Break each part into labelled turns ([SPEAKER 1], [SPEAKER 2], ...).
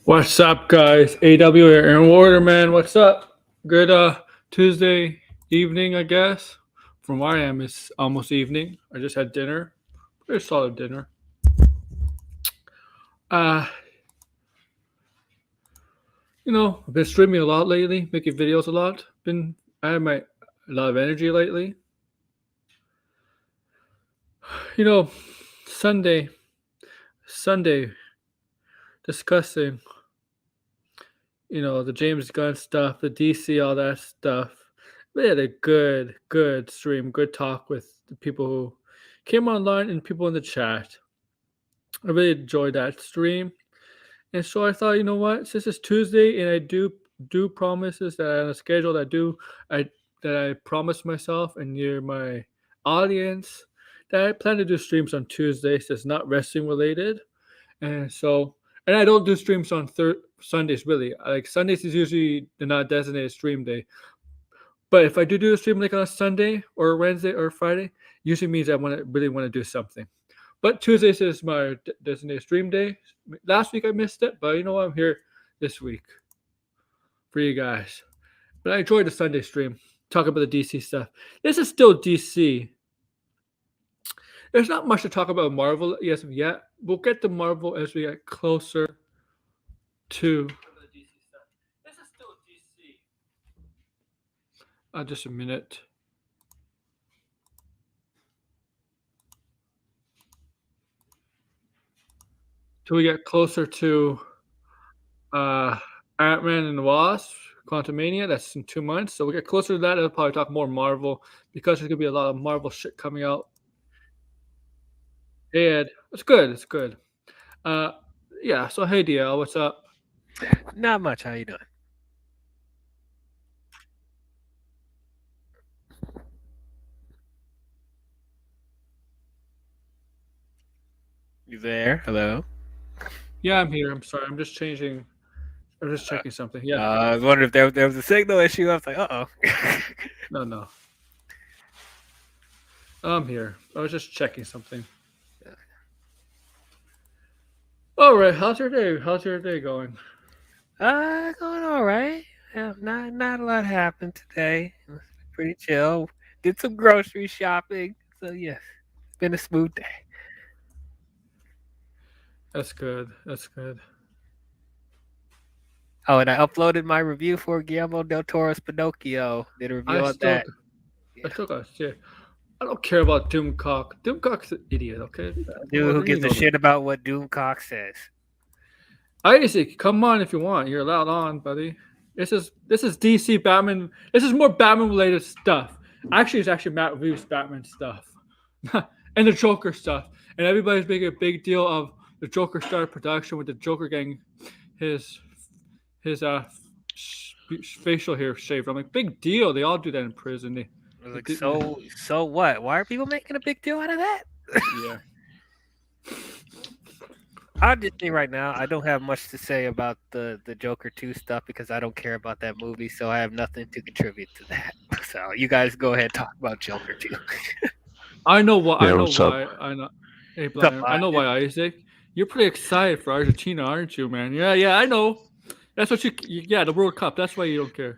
[SPEAKER 1] What's up, guys? AW here, Aaron Waterman. What's up? Good Tuesday evening, I guess. From where I am, it's almost evening. I just had dinner, pretty solid dinner. Uh, I've been streaming a lot lately, making videos a lot. I have a lot of energy lately. You know, Sunday, Sunday, discussing the James Gunn stuff, the DC, all that stuff. We had a good stream, good talk with the people who came online and people in the chat. I really enjoyed that stream. And so I thought, you know what, since it's Tuesday and I do promises that I on a schedule I that I promised myself and near my audience that I plan to do streams on Tuesdays that's not wrestling related. And I don't do streams on Sundays really. Like Sundays is usually the not designated stream day. But if I do a stream like on a Sunday or Wednesday or Friday, usually means I really want to do something. But Tuesdays is my designated stream day. Last week I missed it, but you know what? I'm here this week for you guys. But I enjoyed the Sunday stream. Talk about the DC stuff. This is still DC. There's not much to talk about Marvel as of yet. We'll get to Marvel as we get closer to the DC stuff. This is still DC. Just a minute. Till we get closer to Ant-Man and the Wasp, Quantumania. That's in 2 months. So we get closer to that. I'll probably talk more Marvel because there's gonna be a lot of Marvel shit coming out. And it's good. It's good. Yeah. So hey, DL, what's up?
[SPEAKER 2] Not much. How you doing? You there? Hello?
[SPEAKER 1] Yeah, I'm here. I'm sorry. I'm just changing. I'm just checking something. Yeah.
[SPEAKER 2] I was wondering if there was a signal issue. I was like, uh-oh.
[SPEAKER 1] No. I'm here. I was just checking something. All right. How's your day? How's your day going?
[SPEAKER 2] Going all right. Yeah, not a lot happened today. It was pretty chill. Did some grocery shopping. So yes, it's been a smooth day.
[SPEAKER 1] That's good. That's good.
[SPEAKER 2] Oh, and I uploaded my review for Guillermo del Toro's Pinocchio. Did a review
[SPEAKER 1] I
[SPEAKER 2] on
[SPEAKER 1] still,
[SPEAKER 2] that.
[SPEAKER 1] I still got shit. I don't care about Doomcock. Doomcock's an idiot. Okay.
[SPEAKER 2] Dude, who gives a shit about what Doomcock says?
[SPEAKER 1] Isaac, come on if you want. You're allowed on, buddy. This is DC Batman. This is more Batman related stuff. Actually, it's actually Matt Reeves Batman stuff, and the Joker stuff. And everybody's making a big deal of the Joker started production with the Joker getting his facial hair shaved. I'm like, big deal. They all do that in prison.
[SPEAKER 2] Like, so what? Why are people making a big deal out of that?
[SPEAKER 1] Yeah.
[SPEAKER 2] I'll just say right now, I don't have much to say about the Joker 2 stuff because I don't care about that movie, so I have nothing to contribute to that. So you guys go ahead and talk about Joker 2.
[SPEAKER 1] I know what.
[SPEAKER 3] Yeah,
[SPEAKER 1] I know
[SPEAKER 3] what's
[SPEAKER 1] why.
[SPEAKER 3] up?
[SPEAKER 1] I know. Hey, Brian, I know why, Isaac. You're pretty excited for Argentina, aren't you, man? Yeah, I know. That's what yeah, the World Cup. That's why you don't care.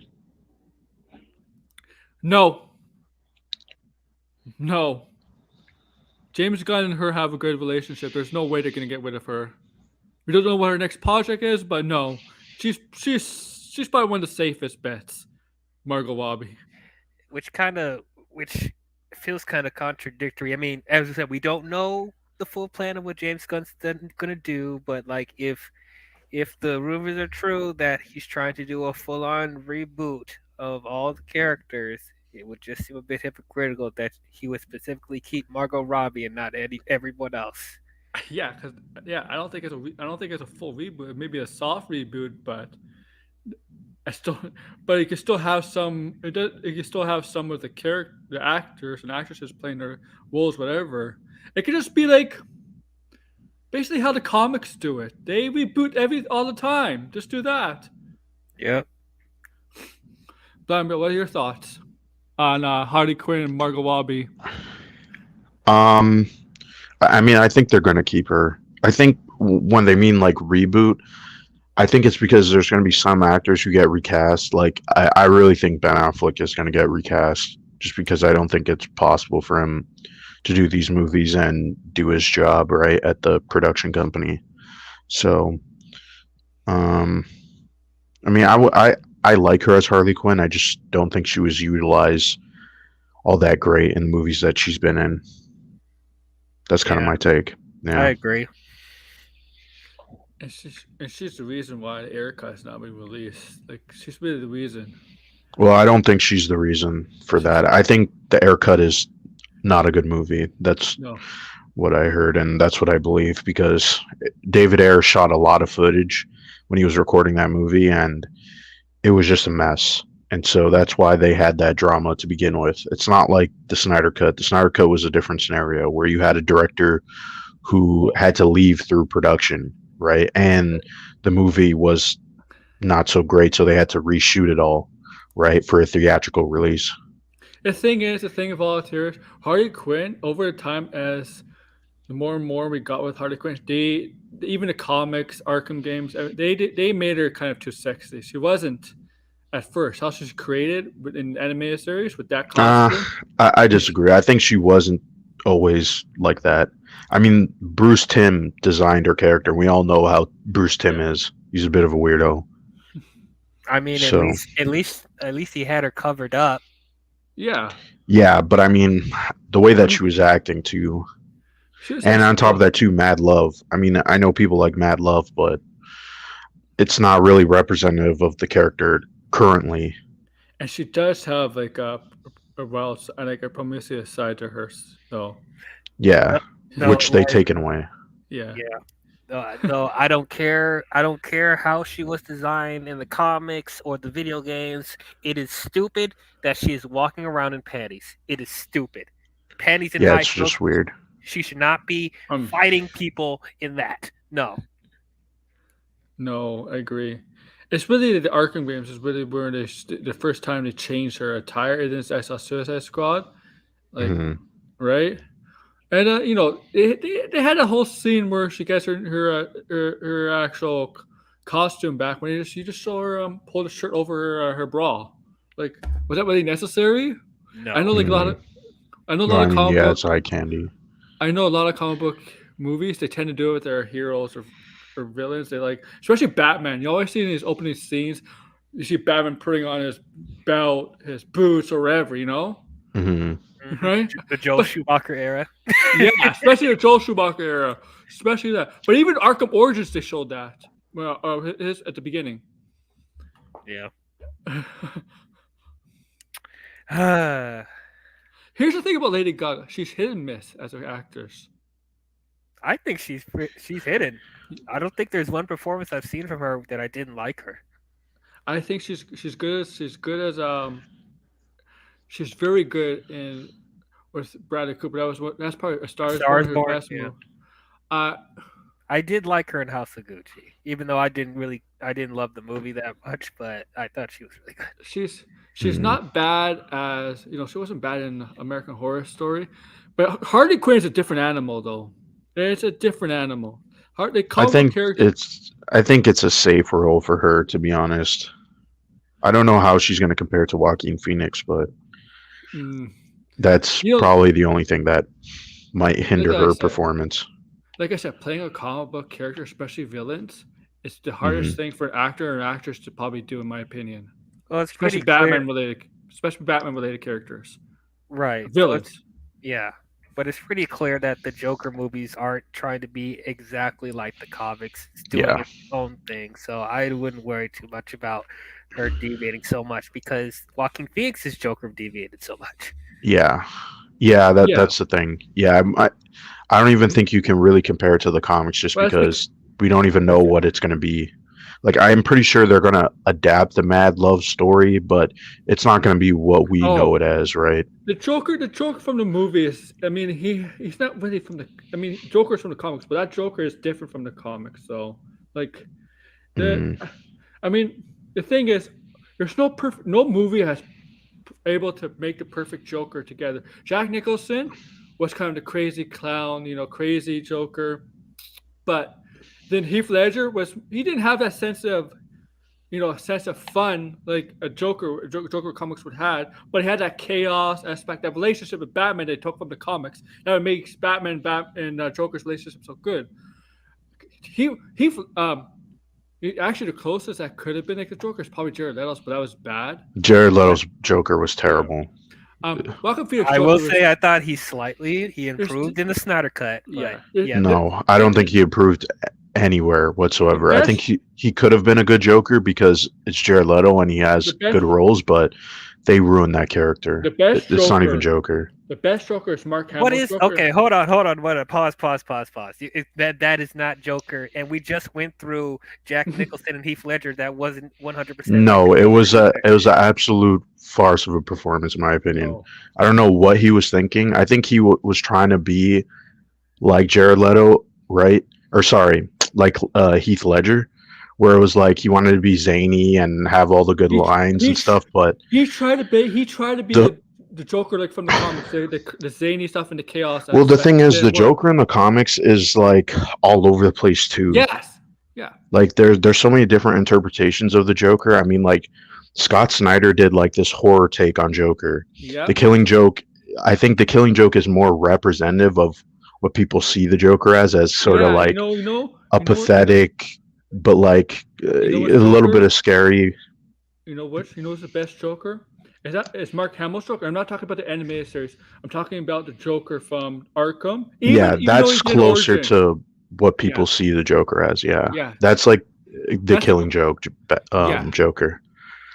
[SPEAKER 1] No. James Gunn and her have a good relationship. There's no way they're gonna get rid of her. We don't know what her next project is, but no, she's probably one of the safest bets. Margot Robbie.
[SPEAKER 2] Which feels kind of contradictory. I mean, as I said, we don't know the full plan of what James Gunn's gonna do, but like if the rumors are true that he's trying to do a full-on reboot of all the characters, it would just seem a bit hypocritical that he would specifically keep Margot Robbie and not everyone else.
[SPEAKER 1] Yeah, I don't think it's a full reboot. Maybe a soft reboot, but you can still have some. You can still have some of the actors and actresses playing their roles, whatever. It could just be like basically how the comics do it. They reboot all the time. Just do that.
[SPEAKER 2] Yep.
[SPEAKER 1] Brian, what are your thoughts on Harley Quinn and Margot Robbie?
[SPEAKER 3] I mean, I think they're going to keep her. I think when they mean like reboot, I think it's because there's going to be some actors who get recast. Like I really think Ben Affleck is going to get recast just because I don't think it's possible for him to do these movies and do his job right at the production company. So, um, I mean, I like her as Harley Quinn. I just don't think she was utilized all that great in the movies that she's been in. That's kind of
[SPEAKER 2] Yeah,
[SPEAKER 3] my take.
[SPEAKER 2] I
[SPEAKER 3] Yeah.
[SPEAKER 2] agree.
[SPEAKER 1] And she's the reason why Erica has not been released. Like she's really the reason.
[SPEAKER 3] Well, I don't think she's the reason for
[SPEAKER 1] She's
[SPEAKER 3] that. I think the Aircut is not a good movie. That's
[SPEAKER 1] no.
[SPEAKER 3] what I heard, and that's what I believe because David Ayer shot a lot of footage when he was recording that movie, and it was just a mess. And so that's why they had that drama to begin with. It's not like the Snyder Cut. The Snyder Cut was a different scenario where you had a director who
[SPEAKER 1] Well,
[SPEAKER 3] had to leave through production, right? And the movie was not so great, so they had to reshoot it all, right, for a theatrical release.
[SPEAKER 1] the thing of all tears, Harley Quinn over the time as the more and more we got with Harley Quinn, they even the comics, Arkham games, they made her kind of too sexy. She wasn't at first. How she's created in the animated series with that
[SPEAKER 3] Uh,
[SPEAKER 1] costume.
[SPEAKER 3] I
[SPEAKER 1] It's
[SPEAKER 3] disagree. I think she wasn't always like that. I mean, Bruce Timm designed her character. We all know how Bruce Timm
[SPEAKER 1] yeah,
[SPEAKER 3] is. He's a bit of a weirdo.
[SPEAKER 2] I mean,
[SPEAKER 3] So,
[SPEAKER 2] at least he had her covered up.
[SPEAKER 1] yeah.
[SPEAKER 3] yeah, but I mean, the way
[SPEAKER 1] I
[SPEAKER 3] that
[SPEAKER 1] mean,
[SPEAKER 3] she was acting too,
[SPEAKER 1] she was
[SPEAKER 3] and on
[SPEAKER 1] actually
[SPEAKER 3] top of that too, Mad Love. I mean, I know people like Mad Love, but it's not really representative of the character currently.
[SPEAKER 1] and she does have like a well, like a promiscuous side to her. So
[SPEAKER 3] Yeah,
[SPEAKER 2] No, no,
[SPEAKER 3] which they
[SPEAKER 2] like
[SPEAKER 3] taken away.
[SPEAKER 1] yeah,
[SPEAKER 2] yeah. No, I don't care. I don't care how she was designed in the comics or the video games. It is stupid that she is walking around in panties. It is stupid. Panties and
[SPEAKER 3] Yeah,
[SPEAKER 2] high
[SPEAKER 3] it's
[SPEAKER 2] heels.
[SPEAKER 3] just weird.
[SPEAKER 2] She should not be
[SPEAKER 1] um,
[SPEAKER 2] fighting people in that. No.
[SPEAKER 1] no, I agree. It's really the Arkham games is really where the first time they changed her attire. It is I saw Suicide Squad, like
[SPEAKER 3] Hmm.
[SPEAKER 1] right. And they had a whole scene where she gets her actual costume back when you just saw her pull the shirt over her bra. Like, was that really necessary? I know
[SPEAKER 2] No.
[SPEAKER 1] like a lot
[SPEAKER 3] Hmm.
[SPEAKER 1] of I know a
[SPEAKER 3] Well,
[SPEAKER 1] lot
[SPEAKER 3] I
[SPEAKER 1] of
[SPEAKER 3] mean,
[SPEAKER 1] comic
[SPEAKER 3] yeah, it's
[SPEAKER 1] book
[SPEAKER 3] eye candy.
[SPEAKER 1] I know a lot of comic book movies they tend to do it with their heroes or villains. They like especially Batman. You always see in these opening scenes, you see Batman putting on his belt, his boots, or whatever.
[SPEAKER 3] Hmm.
[SPEAKER 1] Right?
[SPEAKER 2] The Joe
[SPEAKER 1] But
[SPEAKER 2] Schumacher era.
[SPEAKER 1] yeah, especially the Joel Schumacher era, especially that. But even Arkham Origins, they showed that. Well, his at the beginning.
[SPEAKER 2] Yeah.
[SPEAKER 1] Here's the thing about Lady Gaga: she's hit and miss as an actress.
[SPEAKER 2] I think she's hidden. I don't think there's one performance I've seen from her that I didn't like her.
[SPEAKER 1] I think she's very good in with Bradley Cooper. That's probably A Star Is Born,
[SPEAKER 2] Stars
[SPEAKER 1] her
[SPEAKER 2] Born,
[SPEAKER 1] best
[SPEAKER 2] yeah.
[SPEAKER 1] movie. Uh
[SPEAKER 2] I did like her in House of Gucci, even though I didn't love the movie that much, but I thought she was really good.
[SPEAKER 1] she's she's
[SPEAKER 3] Hmm.
[SPEAKER 1] not bad as she wasn't bad in American Horror Story, but Harley Quinn is a different animal though. It's a different animal. The
[SPEAKER 3] I
[SPEAKER 1] comic book
[SPEAKER 3] think
[SPEAKER 1] character.
[SPEAKER 3] it's a safe role for her, to be honest. I don't know how she's going to compare to Joaquin Phoenix, but
[SPEAKER 1] Mm,
[SPEAKER 3] that's
[SPEAKER 1] you know,
[SPEAKER 3] probably the only thing that might
[SPEAKER 1] like
[SPEAKER 3] hinder
[SPEAKER 1] I
[SPEAKER 3] her
[SPEAKER 1] said,
[SPEAKER 3] performance.
[SPEAKER 1] playing a comic book character, especially villains, it's the hardest
[SPEAKER 3] Hmm.
[SPEAKER 1] thing for an actor or an actress to probably do, in my opinion.
[SPEAKER 2] Well, it's
[SPEAKER 1] Especially
[SPEAKER 2] pretty clear,
[SPEAKER 1] Batman related characters,
[SPEAKER 2] right? Well, it's
[SPEAKER 1] villains.
[SPEAKER 2] yeah, but it's pretty clear that the Joker movies aren't trying to be exactly like the comics. It's doing
[SPEAKER 3] Yeah,
[SPEAKER 2] its own thing, so I wouldn't worry too much about her deviating so much because Joaquin Phoenix's Joker deviated so much.
[SPEAKER 3] yeah, yeah.
[SPEAKER 1] Yeah,
[SPEAKER 3] That's the thing. Yeah, I don't even think you can really compare it to the comics just
[SPEAKER 1] but that's because
[SPEAKER 3] because we don't even know what it's going to be. Like I'm pretty sure they're going to adapt the Mad Love story, but it's not going to be what we know
[SPEAKER 1] oh,
[SPEAKER 3] it as, right?
[SPEAKER 1] the Joker from the movie is. I mean, he's not really from the. I mean, Joker's from the comics, but that Joker is different from the comics. So, like the,
[SPEAKER 3] Mm,
[SPEAKER 1] I mean, the thing is, there's no movie has able to make the perfect Joker together. Jack Nicholson was kind of the crazy clown, crazy Joker, but Then Heath Ledger he didn't have that sense of a sense of fun like a Joker comics would have, but he had that chaos aspect, that relationship with Batman they took from the comics. That makes and Joker's relationship so good. He actually the closest that could have been like the Joker is probably Jared Leto's, but that was bad.
[SPEAKER 3] Jared
[SPEAKER 1] But
[SPEAKER 3] Leto's Joker was
[SPEAKER 1] yeah,
[SPEAKER 3] terrible.
[SPEAKER 1] Welcome Phoenix
[SPEAKER 2] I will
[SPEAKER 1] Joker was
[SPEAKER 2] say I thought he
[SPEAKER 1] there's
[SPEAKER 2] improved in the Snyder cut, but
[SPEAKER 1] yeah
[SPEAKER 2] yeah,
[SPEAKER 3] No, I
[SPEAKER 1] they
[SPEAKER 3] don't think
[SPEAKER 1] did
[SPEAKER 3] he improved anywhere
[SPEAKER 1] the
[SPEAKER 3] whatsoever. I think
[SPEAKER 1] best
[SPEAKER 3] he could have been a good Joker because it's Jared Leto and he
[SPEAKER 1] the
[SPEAKER 3] has
[SPEAKER 1] best
[SPEAKER 3] good roles, but they ruined that character.
[SPEAKER 1] the best
[SPEAKER 3] It's not even
[SPEAKER 1] Joker
[SPEAKER 3] Joker.
[SPEAKER 1] the best Joker is Mark
[SPEAKER 2] what
[SPEAKER 1] Hamill's
[SPEAKER 2] is
[SPEAKER 1] Joker.
[SPEAKER 2] okay? Hold on. What? Pause. That is not Joker, and we just went through Jack Nicholson and Heath Ledger. That wasn't 100% like
[SPEAKER 3] No,
[SPEAKER 2] the Joker either.
[SPEAKER 3] it was an absolute farce of a performance in my opinion.
[SPEAKER 1] Oh,
[SPEAKER 3] I don't know what he was thinking. I think he was trying to be like Jared Leto, right? Or sorry, like Heath Ledger, where it was like he wanted to be zany and have all the good
[SPEAKER 1] he
[SPEAKER 3] lines
[SPEAKER 1] he
[SPEAKER 3] and stuff, but
[SPEAKER 1] he tried to be
[SPEAKER 3] the
[SPEAKER 1] the Joker like from the comics, the zany stuff and the chaos
[SPEAKER 3] well, the
[SPEAKER 1] aspect.
[SPEAKER 3] thing
[SPEAKER 1] It
[SPEAKER 3] is, the
[SPEAKER 1] didn't work.
[SPEAKER 3] Joker in the comics is like all over the place too.
[SPEAKER 1] Yes, yeah,
[SPEAKER 3] Like there's so many different interpretations of the Joker. I mean, like Scott Snyder did like this horror take on Joker. The
[SPEAKER 1] yep,
[SPEAKER 3] Killing Joke, I think the Killing Joke is more representative of what people see the Joker as sort of
[SPEAKER 1] yeah.
[SPEAKER 3] like a
[SPEAKER 1] You know what,
[SPEAKER 3] pathetic, but like
[SPEAKER 1] what
[SPEAKER 3] a little bit
[SPEAKER 1] Joker?
[SPEAKER 3] of scary.
[SPEAKER 1] You know what's the best Joker? It's Mark Hamill's Joker. I'm not talking about the animated series. I'm talking about the Joker from Arkham.
[SPEAKER 3] Yeah,
[SPEAKER 1] Even though he
[SPEAKER 3] that's
[SPEAKER 1] did
[SPEAKER 3] closer
[SPEAKER 1] origin,
[SPEAKER 3] to what
[SPEAKER 1] yeah,
[SPEAKER 3] people see the Joker as. Yeah,
[SPEAKER 1] yeah,
[SPEAKER 3] that's like the
[SPEAKER 1] that's
[SPEAKER 3] Killing Joke,
[SPEAKER 1] yeah.
[SPEAKER 3] Joker.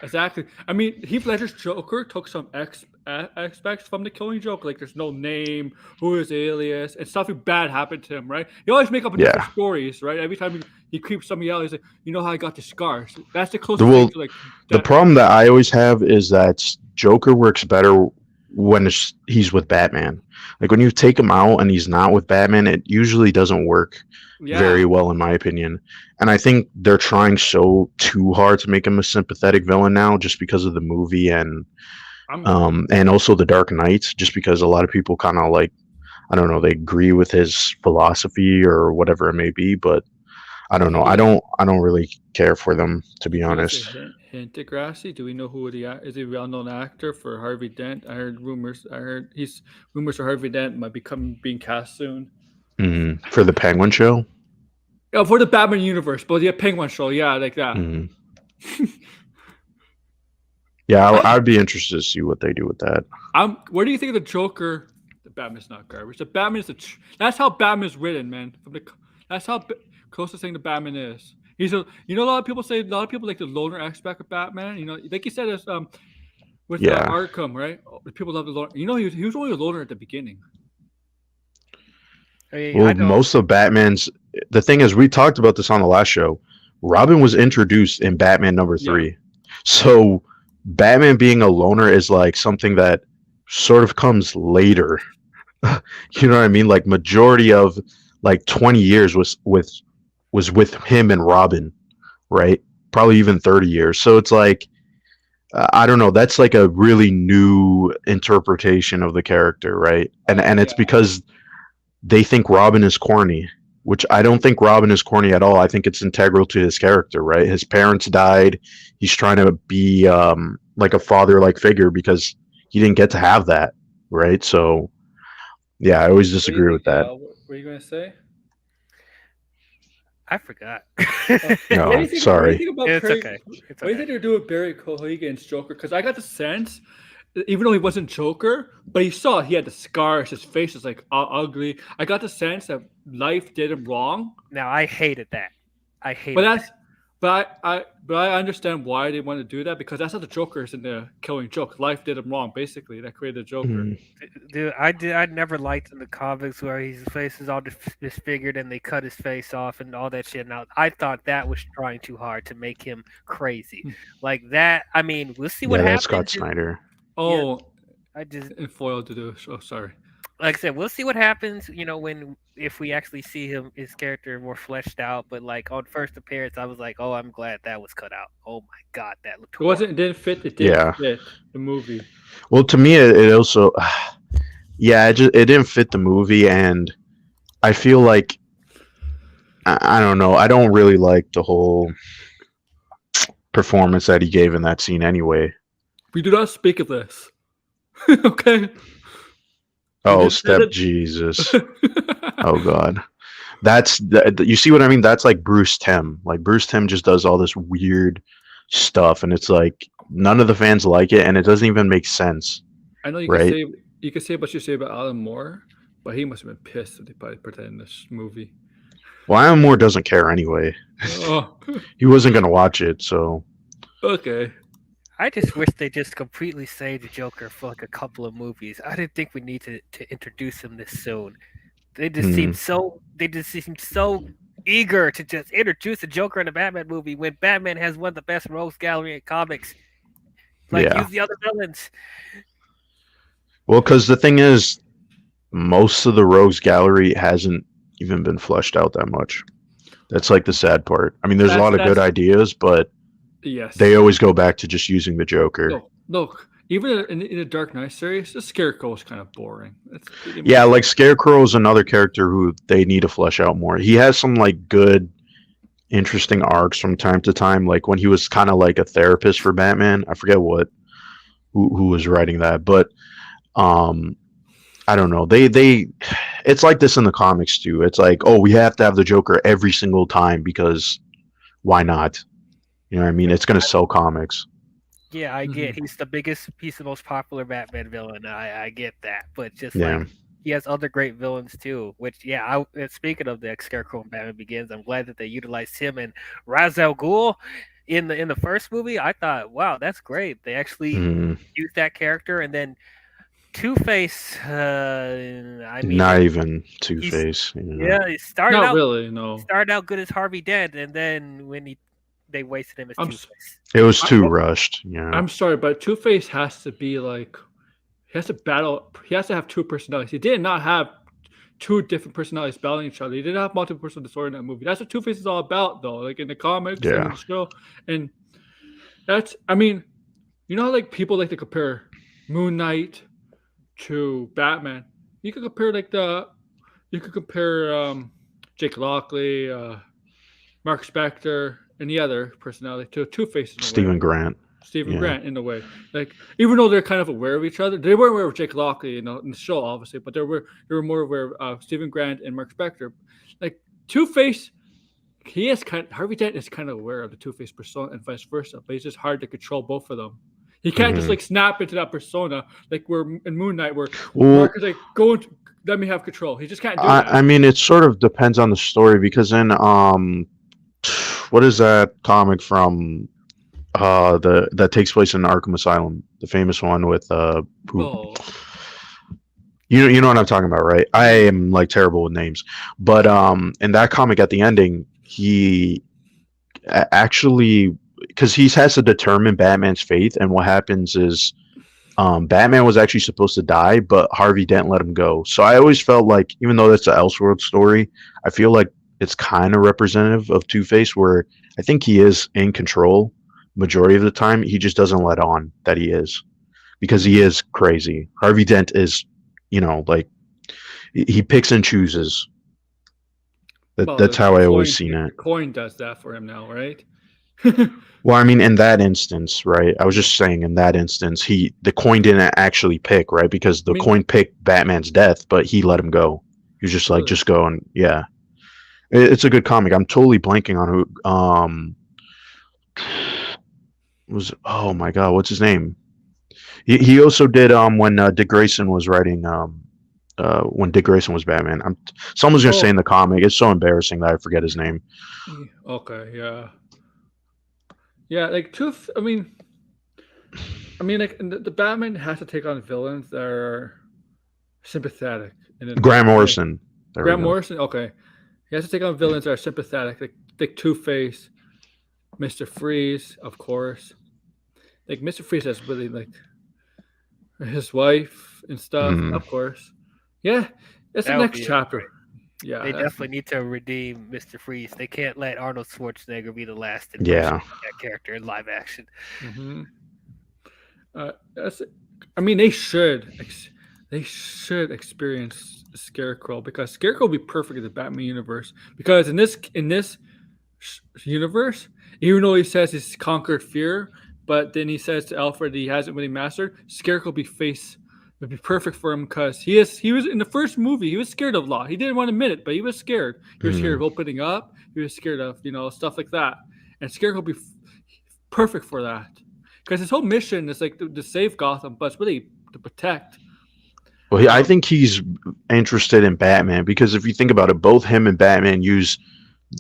[SPEAKER 1] Exactly. I mean, Heath Ledger's Joker took some aspects from the Killing Joke, like there's no name, who is alias, and stuff bad happened to him, right? He always make up different
[SPEAKER 3] Yeah.
[SPEAKER 1] stories, right? Every time he creeps somebody out, he's like, you know how I got the scars. That's the
[SPEAKER 3] The
[SPEAKER 1] closest thing
[SPEAKER 3] well,
[SPEAKER 1] to like
[SPEAKER 3] the
[SPEAKER 1] that.
[SPEAKER 3] problem that I always have is that Joker works better when he's with Batman. Like when you take him out and he's not with Batman, it usually doesn't work
[SPEAKER 1] Yeah,
[SPEAKER 3] very well, in my opinion. And I think they're trying so too hard to make him a sympathetic villain now, just because of the movie
[SPEAKER 1] I'm.
[SPEAKER 3] and also the Dark Knight, just because a lot of people kind of like I don't know they agree with his philosophy or whatever it may be, but I
[SPEAKER 1] Did
[SPEAKER 3] don't
[SPEAKER 1] you
[SPEAKER 3] know.
[SPEAKER 1] get a
[SPEAKER 3] I don't really care for them to be
[SPEAKER 1] Did you get a
[SPEAKER 3] honest.
[SPEAKER 1] hint at Grassy? Do we know who is he a well-known actor for Harvey Dent? I heard rumors. I heard he's rumors for Harvey Dent might be being cast soon.
[SPEAKER 3] For the Penguin show.
[SPEAKER 1] Yeah, for the Batman universe, but the Penguin show, yeah, like that.
[SPEAKER 3] Mhm. Yeah,
[SPEAKER 1] I,
[SPEAKER 3] I'd be interested to see what they do with that.
[SPEAKER 1] What do you think of the Joker? The Batman's not garbage. The Batman is that's how Batman's written, man. That's how closest thing to Batman is. A lot of people say a lot of people like the loner aspect of Batman. Like you said, it's with
[SPEAKER 3] Yeah.
[SPEAKER 1] Arkham, right? People love the loner. He was only a loner at the beginning.
[SPEAKER 2] I mean, I
[SPEAKER 3] Well,
[SPEAKER 2] don't.
[SPEAKER 3] most of Batman's the thing is we talked about this on the last show. Robin was introduced in Batman number
[SPEAKER 1] Yeah,
[SPEAKER 3] 3. So Batman being a loner is like something that sort of comes later. You know what I mean? Like majority of like 20 years was with him and Robin, right? Probably even 30 years. So it's like I don't know. That's like a really new interpretation of the character, right? And it's
[SPEAKER 1] yeah.
[SPEAKER 3] because they think Robin is corny, which I don't think Robin is corny at all. I think it's integral to his character, right? His parents died. He's trying to be like a father-like figure because he didn't get to have that, right? So yeah, I always
[SPEAKER 1] What do you
[SPEAKER 3] disagree
[SPEAKER 1] think?
[SPEAKER 3] with that.
[SPEAKER 1] What were you gonna say?
[SPEAKER 2] I forgot.
[SPEAKER 1] What do you
[SPEAKER 3] No,
[SPEAKER 1] think? What do you
[SPEAKER 3] sorry.
[SPEAKER 1] think about
[SPEAKER 2] It's
[SPEAKER 1] Perry?
[SPEAKER 2] okay. It's
[SPEAKER 1] What do you
[SPEAKER 2] okay.
[SPEAKER 1] think they're doing with Barry Cogan's Joker? Because I got the sense, even though he wasn't Joker, but you saw he had the scars. His face was like ugly. I got the sense that life did him wrong.
[SPEAKER 2] Now I hated that. I hated
[SPEAKER 1] But
[SPEAKER 2] that.
[SPEAKER 1] that's but I understand why they want to do that because that's how the Joker is in the Killing Joke. Life did him wrong, basically. That created the Joker.
[SPEAKER 3] Mhm.
[SPEAKER 2] Dude, I never liked in the comics where his face is all disfigured and they cut his face off and all that shit. Now I thought that was trying too hard to make him crazy, like that. I mean, we'll see what
[SPEAKER 3] Yeah, that's Scott
[SPEAKER 2] happens.
[SPEAKER 3] Snyder.
[SPEAKER 2] Yeah,
[SPEAKER 1] Oh,
[SPEAKER 2] I just
[SPEAKER 1] and foil to do. Oh, sorry.
[SPEAKER 2] like I said, we'll see what happens. When if we actually see his character more fleshed out. But like on first appearance, I was like, oh, I'm glad that was cut out. Oh my god, that looked
[SPEAKER 1] It
[SPEAKER 2] horrible.
[SPEAKER 1] wasn't. It didn't fit. It didn't
[SPEAKER 3] Yeah.
[SPEAKER 1] fit the movie.
[SPEAKER 3] Well, to me, it also, yeah, it didn't fit the movie, and I feel like I don't know. I don't really like the whole performance that he gave in that scene anyway.
[SPEAKER 1] We do not speak of this. Okay, we
[SPEAKER 3] Oh,
[SPEAKER 1] did
[SPEAKER 3] step Jesus. Oh God. You see what I mean? That's like Bruce Timm. Like Bruce Timm just does all this weird stuff, and it's like none of the fans like it, and it doesn't even make sense,
[SPEAKER 1] I know
[SPEAKER 3] right?
[SPEAKER 1] you could say what you say about Alan Moore, but he must have been pissed that they probably pretended in this movie.
[SPEAKER 3] Well, Alan Moore doesn't care anyway.
[SPEAKER 1] Oh,
[SPEAKER 3] He wasn't gonna watch it, so
[SPEAKER 1] okay.
[SPEAKER 2] I just wish they just completely saved the Joker for like a couple of movies. I didn't think we need to introduce him this soon.
[SPEAKER 3] hmm,
[SPEAKER 2] They just seem so eager to just introduce the Joker in a Batman movie when Batman has one of the best rogues gallery in comics. Like
[SPEAKER 3] yeah.
[SPEAKER 2] use the other villains.
[SPEAKER 3] Well, because the thing is, most of the Rogues Gallery hasn't even been fleshed out that much. That's like the sad part. I mean, there's a lot of good
[SPEAKER 1] That's
[SPEAKER 3] ideas, but they
[SPEAKER 1] yes.
[SPEAKER 3] always go back to just using the Joker.
[SPEAKER 1] No, look. Even in the Dark Knight series, the Scarecrow is kind of boring. I
[SPEAKER 3] Yeah,
[SPEAKER 1] mean,
[SPEAKER 3] like Scarecrow is another character who they need to flesh out more. He has some like good, interesting arcs from time to time. Like when he was kind of like a therapist for Batman. I forget who was writing that, but um, I don't know. It's like this in the comics too. It's like, oh, we have to have the Joker every single time because why not? You know what I mean? It's gonna sell comics.
[SPEAKER 2] Yeah, I get
[SPEAKER 1] mhm.
[SPEAKER 2] he's the most popular Batman villain. I get that, but just
[SPEAKER 3] Yeah.
[SPEAKER 2] like he has other great villains too. Which yeah, and speaking of the Scarecrow and Batman Begins, I'm glad that they utilized him and Ra's al Ghul in the first movie. I thought, wow, that's great. They actually
[SPEAKER 3] Mm,
[SPEAKER 2] used that character, and then Two Face. I mean,
[SPEAKER 3] not even Two
[SPEAKER 2] he's
[SPEAKER 3] Face. Yeah.
[SPEAKER 2] yeah,
[SPEAKER 1] Not really.
[SPEAKER 2] he
[SPEAKER 1] No,
[SPEAKER 2] started out good as Harvey Dent, and then when he they wasted him as
[SPEAKER 1] I'm
[SPEAKER 2] Two
[SPEAKER 1] s-
[SPEAKER 2] Face.
[SPEAKER 3] It was
[SPEAKER 1] I,
[SPEAKER 3] too rushed. Yeah.
[SPEAKER 1] I'm sorry, but Two Face has to be like he has to battle. He has to have two personalities. He did not have two different personalities battling each other. He didn't have multiple personal disorder in that movie. That's what Two Face is all about, though. Like in the comics and in
[SPEAKER 3] Yeah.
[SPEAKER 1] the show, and that's. I mean, you know, how, like people like to compare Moon Knight to Batman. You could compare like the you could compare Jake Lockley, Mark Spector, and the other personality to Two Face in a way.
[SPEAKER 3] Stephen Grant.
[SPEAKER 1] Stephen
[SPEAKER 3] Yeah.
[SPEAKER 1] Grant in a way. Like even though they're kind of aware of each other, they weren't aware of Jake Lockley, you know, in the show obviously, but they were more aware of Stephen Grant and Mark Spector. Like Two Face, he is kind of, Harvey Dent is kind of aware of the Two Face persona and vice versa, but it's just hard to control both of them. He can't just
[SPEAKER 3] Hmm.
[SPEAKER 1] like snap into that persona like we're in Moon Knight where
[SPEAKER 3] Well,
[SPEAKER 1] Mark is like go into let me have control. He just can't do
[SPEAKER 3] I
[SPEAKER 1] that.
[SPEAKER 3] I mean, it sort of depends on the story because in what is that comic from the that takes place in Arkham Asylum, the famous one with who
[SPEAKER 1] Oh,
[SPEAKER 3] you know what I'm talking about, right? I
[SPEAKER 1] yeah.
[SPEAKER 3] am like terrible with names, but in that comic at the ending, he actually because he has to determine Batman's fate, and what happens is Batman was actually supposed to die, but Harvey Dent let him go. So I always felt like, even though that's an Elseworld story, I feel like it's kind of representative of Two Face, where I think he is in control majority of the time. He just doesn't let on that he is because he
[SPEAKER 1] Mhm.
[SPEAKER 3] is crazy. Harvey Dent is, like he picks and chooses.
[SPEAKER 1] Well,
[SPEAKER 3] That's how I always seen
[SPEAKER 1] the
[SPEAKER 3] it.
[SPEAKER 1] coin does that for him now, right?
[SPEAKER 3] Well, I mean, in that instance, right? I was
[SPEAKER 1] Yeah.
[SPEAKER 3] just saying, in that instance, the coin didn't actually pick, right? Because
[SPEAKER 1] I
[SPEAKER 3] the
[SPEAKER 1] mean,
[SPEAKER 3] coin picked Batman's death, but he let him go. He was just like,
[SPEAKER 1] really.
[SPEAKER 3] just go and yeah. It's a good comic. I'm totally blanking on who. Was oh my god, what's his name? He also did when Dick Grayson was writing when Dick Grayson was Batman. Someone's gonna say
[SPEAKER 1] Oh,
[SPEAKER 3] in the comic. It's so embarrassing that I forget his name.
[SPEAKER 1] okay, yeah, yeah. Like Tooth. I mean, like the Batman has to take on villains that are sympathetic, and then
[SPEAKER 3] Grant
[SPEAKER 1] yeah,
[SPEAKER 3] Morrison. There we
[SPEAKER 1] Grant
[SPEAKER 3] go.
[SPEAKER 1] Morrison. Okay, he has to take on villains that are sympathetic, like Two Face, Mister Freeze, of course. Like Mister Freeze has really like his wife and stuff,
[SPEAKER 3] Hmm.
[SPEAKER 1] of course. Yeah, it's the
[SPEAKER 2] That would
[SPEAKER 1] next
[SPEAKER 2] be
[SPEAKER 1] chapter.
[SPEAKER 2] great.
[SPEAKER 1] Yeah,
[SPEAKER 2] They
[SPEAKER 1] that's
[SPEAKER 2] definitely need to redeem Mr. Freeze. They can't let Arnold Schwarzenegger be the last impression
[SPEAKER 3] Yeah.
[SPEAKER 2] of that character in live action.
[SPEAKER 1] that's. I mean, they should. they should experience Scarecrow because Scarecrow would be perfect in the Batman universe. Because in this universe, even though he says he's conquered fear, but then he says to Alfred that he hasn't really mastered, Scarecrow would be perfect for him because he was in the first movie, he was scared of law. He didn't want to admit it, but he was scared. He was scared
[SPEAKER 3] Mm.
[SPEAKER 1] of opening up. He was scared of stuff like that. And Scarecrow would be perfect for that because his whole mission is like to save Gotham, but it's really to protect.
[SPEAKER 3] Well, I
[SPEAKER 1] Um,
[SPEAKER 3] think he's interested in Batman because if you think about it, both him and Batman use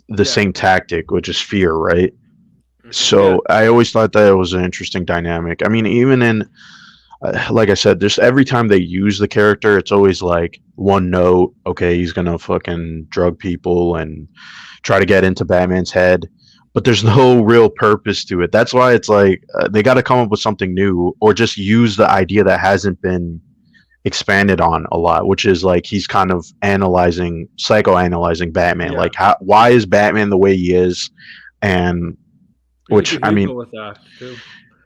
[SPEAKER 3] the
[SPEAKER 1] yeah,
[SPEAKER 3] same tactic, which is fear, right?
[SPEAKER 2] Hmm.
[SPEAKER 1] yeah,
[SPEAKER 3] So I always thought that was an interesting dynamic. I mean, even in like I said, there's every time they use the character, it's always like one note. Okay, he's gonna fucking drug people and try to get into Batman's head, but there's no real purpose to it. That's why it's like they got to come up with something new, or just use the idea that hasn't been expanded on a lot, which is like he's kind of psychoanalyzing Batman.
[SPEAKER 1] yeah.
[SPEAKER 3] Like, why is Batman the way he is? And
[SPEAKER 1] You
[SPEAKER 3] which
[SPEAKER 1] could
[SPEAKER 3] I
[SPEAKER 1] really
[SPEAKER 3] mean,
[SPEAKER 1] go with that too.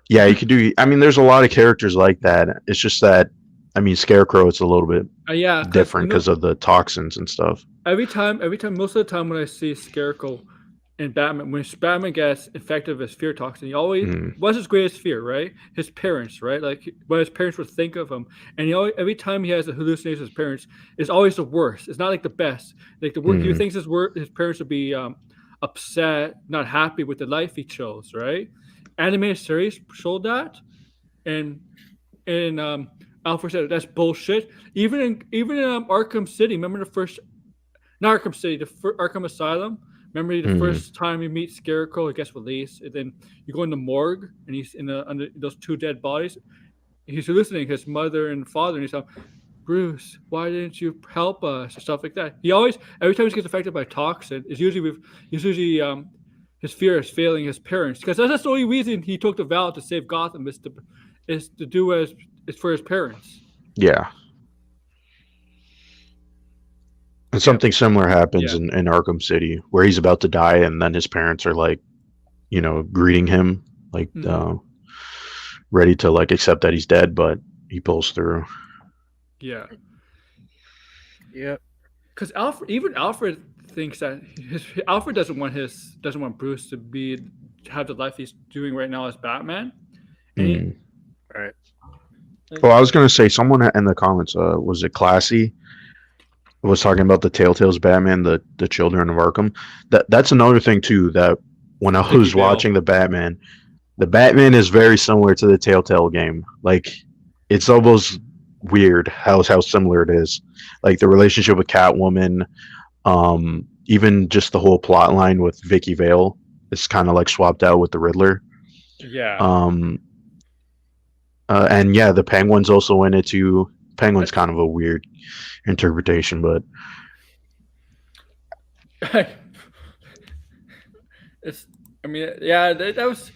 [SPEAKER 3] yeah, you could do. I mean, there's a lot of characters like that. It's just that I mean, Scarecrow, it's a little bit
[SPEAKER 1] Yeah, because
[SPEAKER 3] different because of the toxins and stuff.
[SPEAKER 1] every time, most of the time when I see Scarecrow in Batman, when Batman gets infected with his fear toxin, he always
[SPEAKER 3] Mm,
[SPEAKER 1] what's his greatest fear, right? His parents, right? Like what his parents would think of him, and he always, every time he has a hallucination of his parents, it's always the worst. It's not like the best. Like the worst, he
[SPEAKER 3] mm,
[SPEAKER 1] thinks his parents would be upset, not happy with the life he chose, right? Animated series showed that, and and Alfred said that's bullshit. Even in Arkham City, remember the first not Arkham City, Arkham Asylum. Remember the
[SPEAKER 3] mm.
[SPEAKER 1] first time you meet Scarecrow, he gets released, and then you go in the morgue, and he's under those two dead bodies. He's hallucinating his mother and father, and he's like, Bruce, why didn't you help us? And stuff like that. He always, every time he gets affected by toxin, it's usually his fear is failing his parents because that's the only reason he took the vow to save Gotham is to do as it's for his parents.
[SPEAKER 3] Yeah, and
[SPEAKER 1] Yeah,
[SPEAKER 3] something similar happens
[SPEAKER 1] yeah,
[SPEAKER 3] in Arkham City where he's about to die, and then his parents are like, greeting him, like
[SPEAKER 1] hmm
[SPEAKER 3] ready to like accept that he's dead, but he pulls through.
[SPEAKER 1] yeah.
[SPEAKER 2] Yep.
[SPEAKER 1] Because Alfred thinks that Alfred doesn't want Bruce to have the life he's doing right now as Batman, and he
[SPEAKER 3] Mm.
[SPEAKER 2] Right.
[SPEAKER 1] like
[SPEAKER 3] Well, I was gonna say someone in the comments, was it Classy, was talking about the Telltale's Batman, the Children of Arkham. That's another thing too. That when I
[SPEAKER 1] Vicky
[SPEAKER 3] was
[SPEAKER 1] Vale.
[SPEAKER 3] watching the Batman is very similar to the Telltale game. Like it's almost weird how similar it is. Like the relationship with Catwoman, even just the whole plot line with Vicky Vale is kind of like swapped out with the Riddler.
[SPEAKER 1] Yeah,
[SPEAKER 3] Um, and yeah, the Penguin's also in it too. Penguin's
[SPEAKER 1] that's
[SPEAKER 3] kind of a weird interpretation, but
[SPEAKER 1] it's. I mean, yeah, that was.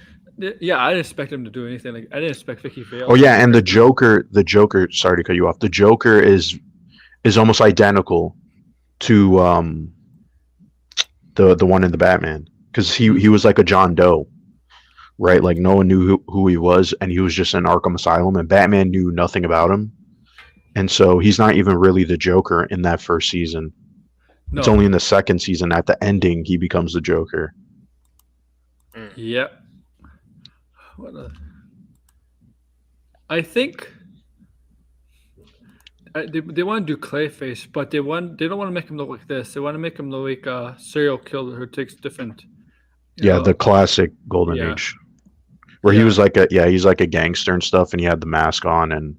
[SPEAKER 1] Yeah, I didn't expect him to do anything. Like I didn't expect Vicky Vale
[SPEAKER 3] oh
[SPEAKER 1] to
[SPEAKER 3] yeah,
[SPEAKER 1] be
[SPEAKER 3] and
[SPEAKER 1] there.
[SPEAKER 3] The Joker. Sorry to cut you off. The Joker is almost identical to the one in the Batman because he
[SPEAKER 1] Hmm
[SPEAKER 3] was like a John Doe, right? Like no one knew who he was, and he was just in Arkham Asylum, and Batman knew nothing about him, and so he's not even really the Joker in that first season. It's
[SPEAKER 1] No.
[SPEAKER 3] only in the second season at the ending he becomes the Joker.
[SPEAKER 2] Mm.
[SPEAKER 1] Yep. What a, I think they want to do Clayface, but they don't want to make him look like this. They want to make him look like a serial killer who takes different. You
[SPEAKER 3] Yeah, the
[SPEAKER 1] know.
[SPEAKER 3] classic Golden
[SPEAKER 1] Yeah.
[SPEAKER 3] Age, where he
[SPEAKER 1] Yeah.
[SPEAKER 3] was like he's like a gangster and stuff, and he had the mask on, and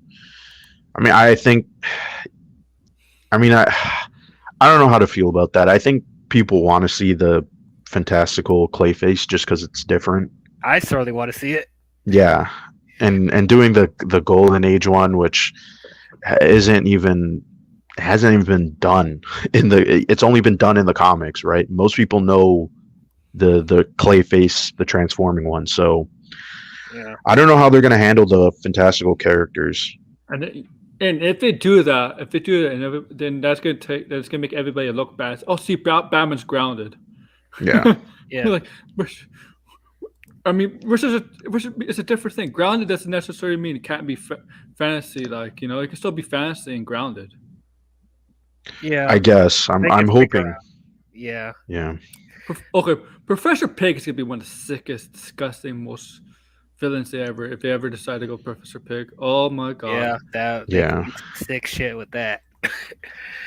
[SPEAKER 3] I mean, I think, I mean, I don't know how to feel about that. I think people want to see the fantastical Clayface just because it's different.
[SPEAKER 2] I certainly want to see it.
[SPEAKER 3] Yeah, and doing the Golden Age one, which isn't even hasn't even been done in the. It's only been done in the comics, right? Most people know the Clayface, the transforming one. So
[SPEAKER 2] Yeah.
[SPEAKER 3] I don't know how they're gonna handle the fantastical characters.
[SPEAKER 1] And if they do that, then that's gonna make everybody look bad. Oh, see, Batman's grounded.
[SPEAKER 3] Yeah.
[SPEAKER 2] Yeah.
[SPEAKER 1] Like, I mean, it's a different thing. Grounded doesn't necessarily mean it can't be fantasy. Like it can still be fantasy and grounded.
[SPEAKER 2] Yeah,
[SPEAKER 3] I guess
[SPEAKER 2] they
[SPEAKER 3] I'm
[SPEAKER 2] could figure
[SPEAKER 3] hoping.
[SPEAKER 2] out. Yeah,
[SPEAKER 3] Yeah,
[SPEAKER 1] Okay, Professor Pig is gonna be one of the sickest, disgusting, most villains they ever if they ever decide to go Professor Pig. Oh my
[SPEAKER 2] yeah,
[SPEAKER 1] god.
[SPEAKER 2] that they could
[SPEAKER 3] yeah.
[SPEAKER 2] do some sick shit with that.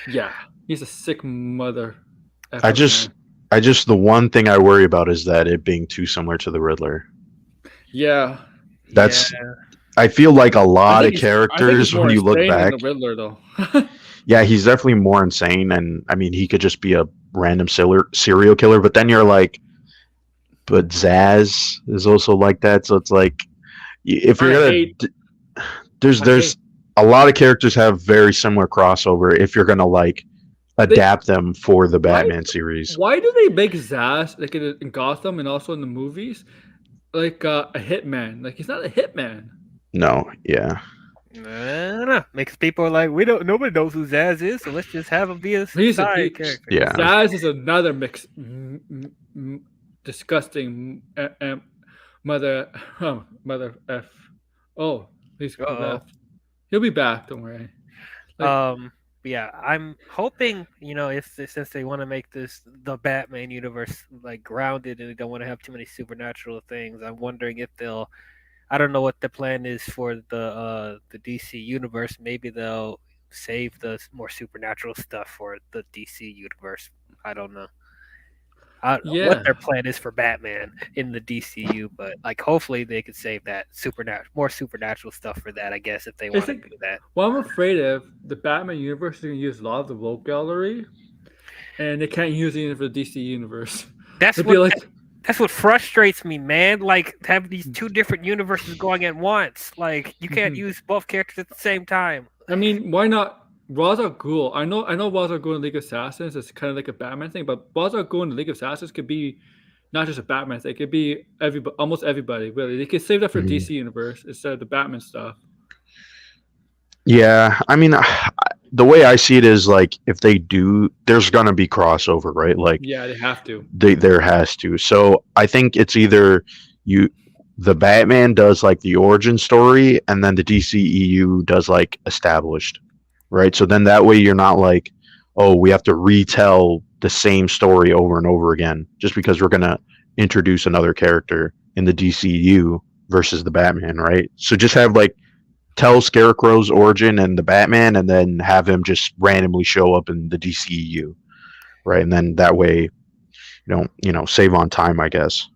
[SPEAKER 1] Yeah, he's a sick mother
[SPEAKER 3] I
[SPEAKER 1] effer
[SPEAKER 3] just,
[SPEAKER 1] man.
[SPEAKER 3] the one thing I worry about is that it being too similar to the Riddler.
[SPEAKER 1] Yeah,
[SPEAKER 2] Yeah,
[SPEAKER 3] That's I feel like a lot of
[SPEAKER 1] I think he's
[SPEAKER 3] characters when
[SPEAKER 1] more
[SPEAKER 3] you look
[SPEAKER 1] insane than
[SPEAKER 3] back.
[SPEAKER 1] the Riddler though.
[SPEAKER 3] Yeah, he's definitely more insane, and I mean, he could just be a random serial killer. But then you're like, but Zaz is also like that. So it's like, if
[SPEAKER 1] I
[SPEAKER 3] you're
[SPEAKER 1] hate
[SPEAKER 3] there's
[SPEAKER 1] I hate
[SPEAKER 3] a lot of characters have very similar crossover. If you're gonna like
[SPEAKER 1] they
[SPEAKER 3] adapt them for the
[SPEAKER 1] why
[SPEAKER 3] Batman series,
[SPEAKER 1] why do they make Zaz like in Gotham and also in the movies like a hitman? Like he's not a hitman.
[SPEAKER 3] no, yeah,
[SPEAKER 2] I don't know. Makes people like we don't. Nobody knows who Zaz is, so let's just have him be a side character.
[SPEAKER 3] yeah,
[SPEAKER 1] Zaz is another disgusting mother mother f. Oh, he's
[SPEAKER 2] Uh oh.
[SPEAKER 1] left. He'll be back. Don't worry. Like
[SPEAKER 2] Um. Yeah, I'm hoping if since they want to make this the Batman universe like grounded and they don't want to have too many supernatural things, I'm wondering if they'll. I don't know what the plan is for the DC universe. Maybe they'll save the more supernatural stuff for the DC universe. I don't know. I don't know what
[SPEAKER 1] yeah.
[SPEAKER 2] their plan is for Batman in the DCU, but like hopefully they could save that more supernatural stuff for that. I guess if they
[SPEAKER 1] I
[SPEAKER 2] want to
[SPEAKER 1] think
[SPEAKER 2] do that.
[SPEAKER 1] what I'm afraid of the Batman universe is going to use a lot of the Rogue Gallery, and they can't use it for the DC universe.
[SPEAKER 2] That's
[SPEAKER 1] It'd be
[SPEAKER 2] what
[SPEAKER 1] like,
[SPEAKER 2] that's what frustrates me, man. Like to have these two different universes going at once. Like you can't
[SPEAKER 1] mhm.
[SPEAKER 2] use both characters at the same time.
[SPEAKER 1] I mean, why not Ra's al Ghul? I know Ra's al Ghul in League of Assassins is kind of like a Batman thing, but Ra's al Ghul in League of Assassins could be not just a Batman thing. It could be almost everybody. Really, they could save that for
[SPEAKER 3] mhm.
[SPEAKER 1] DC universe instead of the Batman stuff.
[SPEAKER 3] Yeah. I mean, the way I see it is like if they do, there's gonna be crossover, right? Like
[SPEAKER 1] Yeah, they have to.
[SPEAKER 3] there has to. So I think it's either you the Batman does like the origin story and then the DCEU does like established, right? So then that way you're not like, oh, we have to retell the same story over and over again just because we're going to introduce another character in the DCU versus the Batman, right? So just have like tell Scarecrow's origin and the Batman and then have him just randomly show up in the DCEU, right? And then that way save on time, I guess.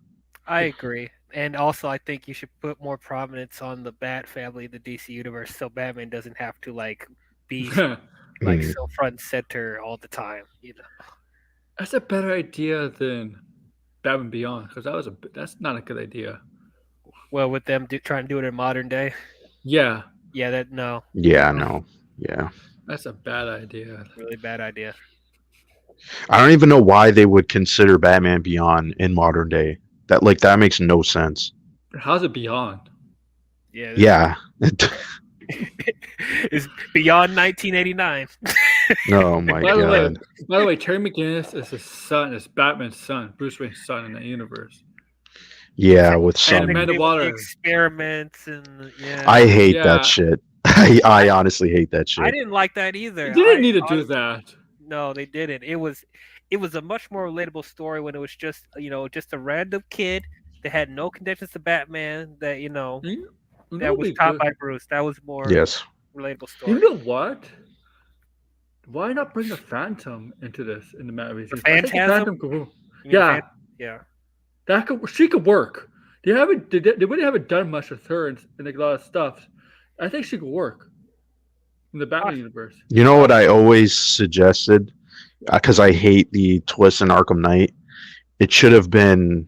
[SPEAKER 2] I agree. And also I think you should put more prominence on the Bat family in the DC universe so Batman doesn't have to like be like
[SPEAKER 3] Mm.
[SPEAKER 2] so front and center all the time.
[SPEAKER 1] That's a better idea than Batman Beyond because that's not a good idea.
[SPEAKER 2] Well, with them trying to do it in modern day.
[SPEAKER 1] Yeah,
[SPEAKER 2] Yeah, that no,
[SPEAKER 3] Yeah, no. Yeah.
[SPEAKER 1] that's a bad idea.
[SPEAKER 2] really bad idea.
[SPEAKER 3] I don't even know why they would consider Batman Beyond in modern day. That makes no sense.
[SPEAKER 1] How's it Beyond?
[SPEAKER 2] Yeah,
[SPEAKER 3] Yeah.
[SPEAKER 2] it's beyond 1989.
[SPEAKER 3] Oh my
[SPEAKER 1] By the way,
[SPEAKER 3] god.
[SPEAKER 1] Terry McGinnis is his son, is Batman's son, Bruce Wayne's son in that universe.
[SPEAKER 3] Yeah, with
[SPEAKER 1] And
[SPEAKER 3] some
[SPEAKER 1] Amanda
[SPEAKER 2] Technically with the
[SPEAKER 1] Waller.
[SPEAKER 2] experiments and yeah,
[SPEAKER 3] I hate that
[SPEAKER 1] Yeah,
[SPEAKER 3] shit. I
[SPEAKER 2] I
[SPEAKER 3] honestly hate that
[SPEAKER 2] I
[SPEAKER 3] shit.
[SPEAKER 2] didn't like that
[SPEAKER 1] they
[SPEAKER 2] either.
[SPEAKER 1] didn't need to do
[SPEAKER 2] Honestly,
[SPEAKER 1] that.
[SPEAKER 2] no, they didn't. It was a much more relatable story when it was just a random kid that had no connections to Batman that
[SPEAKER 1] That'll
[SPEAKER 2] was
[SPEAKER 1] be
[SPEAKER 2] taught
[SPEAKER 1] good.
[SPEAKER 2] by Bruce. That was more
[SPEAKER 3] Yes.
[SPEAKER 2] relatable
[SPEAKER 1] You
[SPEAKER 2] story.
[SPEAKER 1] know what? Why not bring the Phantom into this in the Matt
[SPEAKER 2] The
[SPEAKER 1] series? I think the
[SPEAKER 2] Phantasm?
[SPEAKER 1] Phantom could.
[SPEAKER 2] You mean the
[SPEAKER 1] Yeah,
[SPEAKER 2] Yeah.
[SPEAKER 1] she could work. They really haven't done much with her in like a lot of stuff. I think she could work in the Batman
[SPEAKER 2] Poss-
[SPEAKER 1] universe.
[SPEAKER 3] You know what I always suggested? Because I hate the twist in Arkham Knight. It should have been.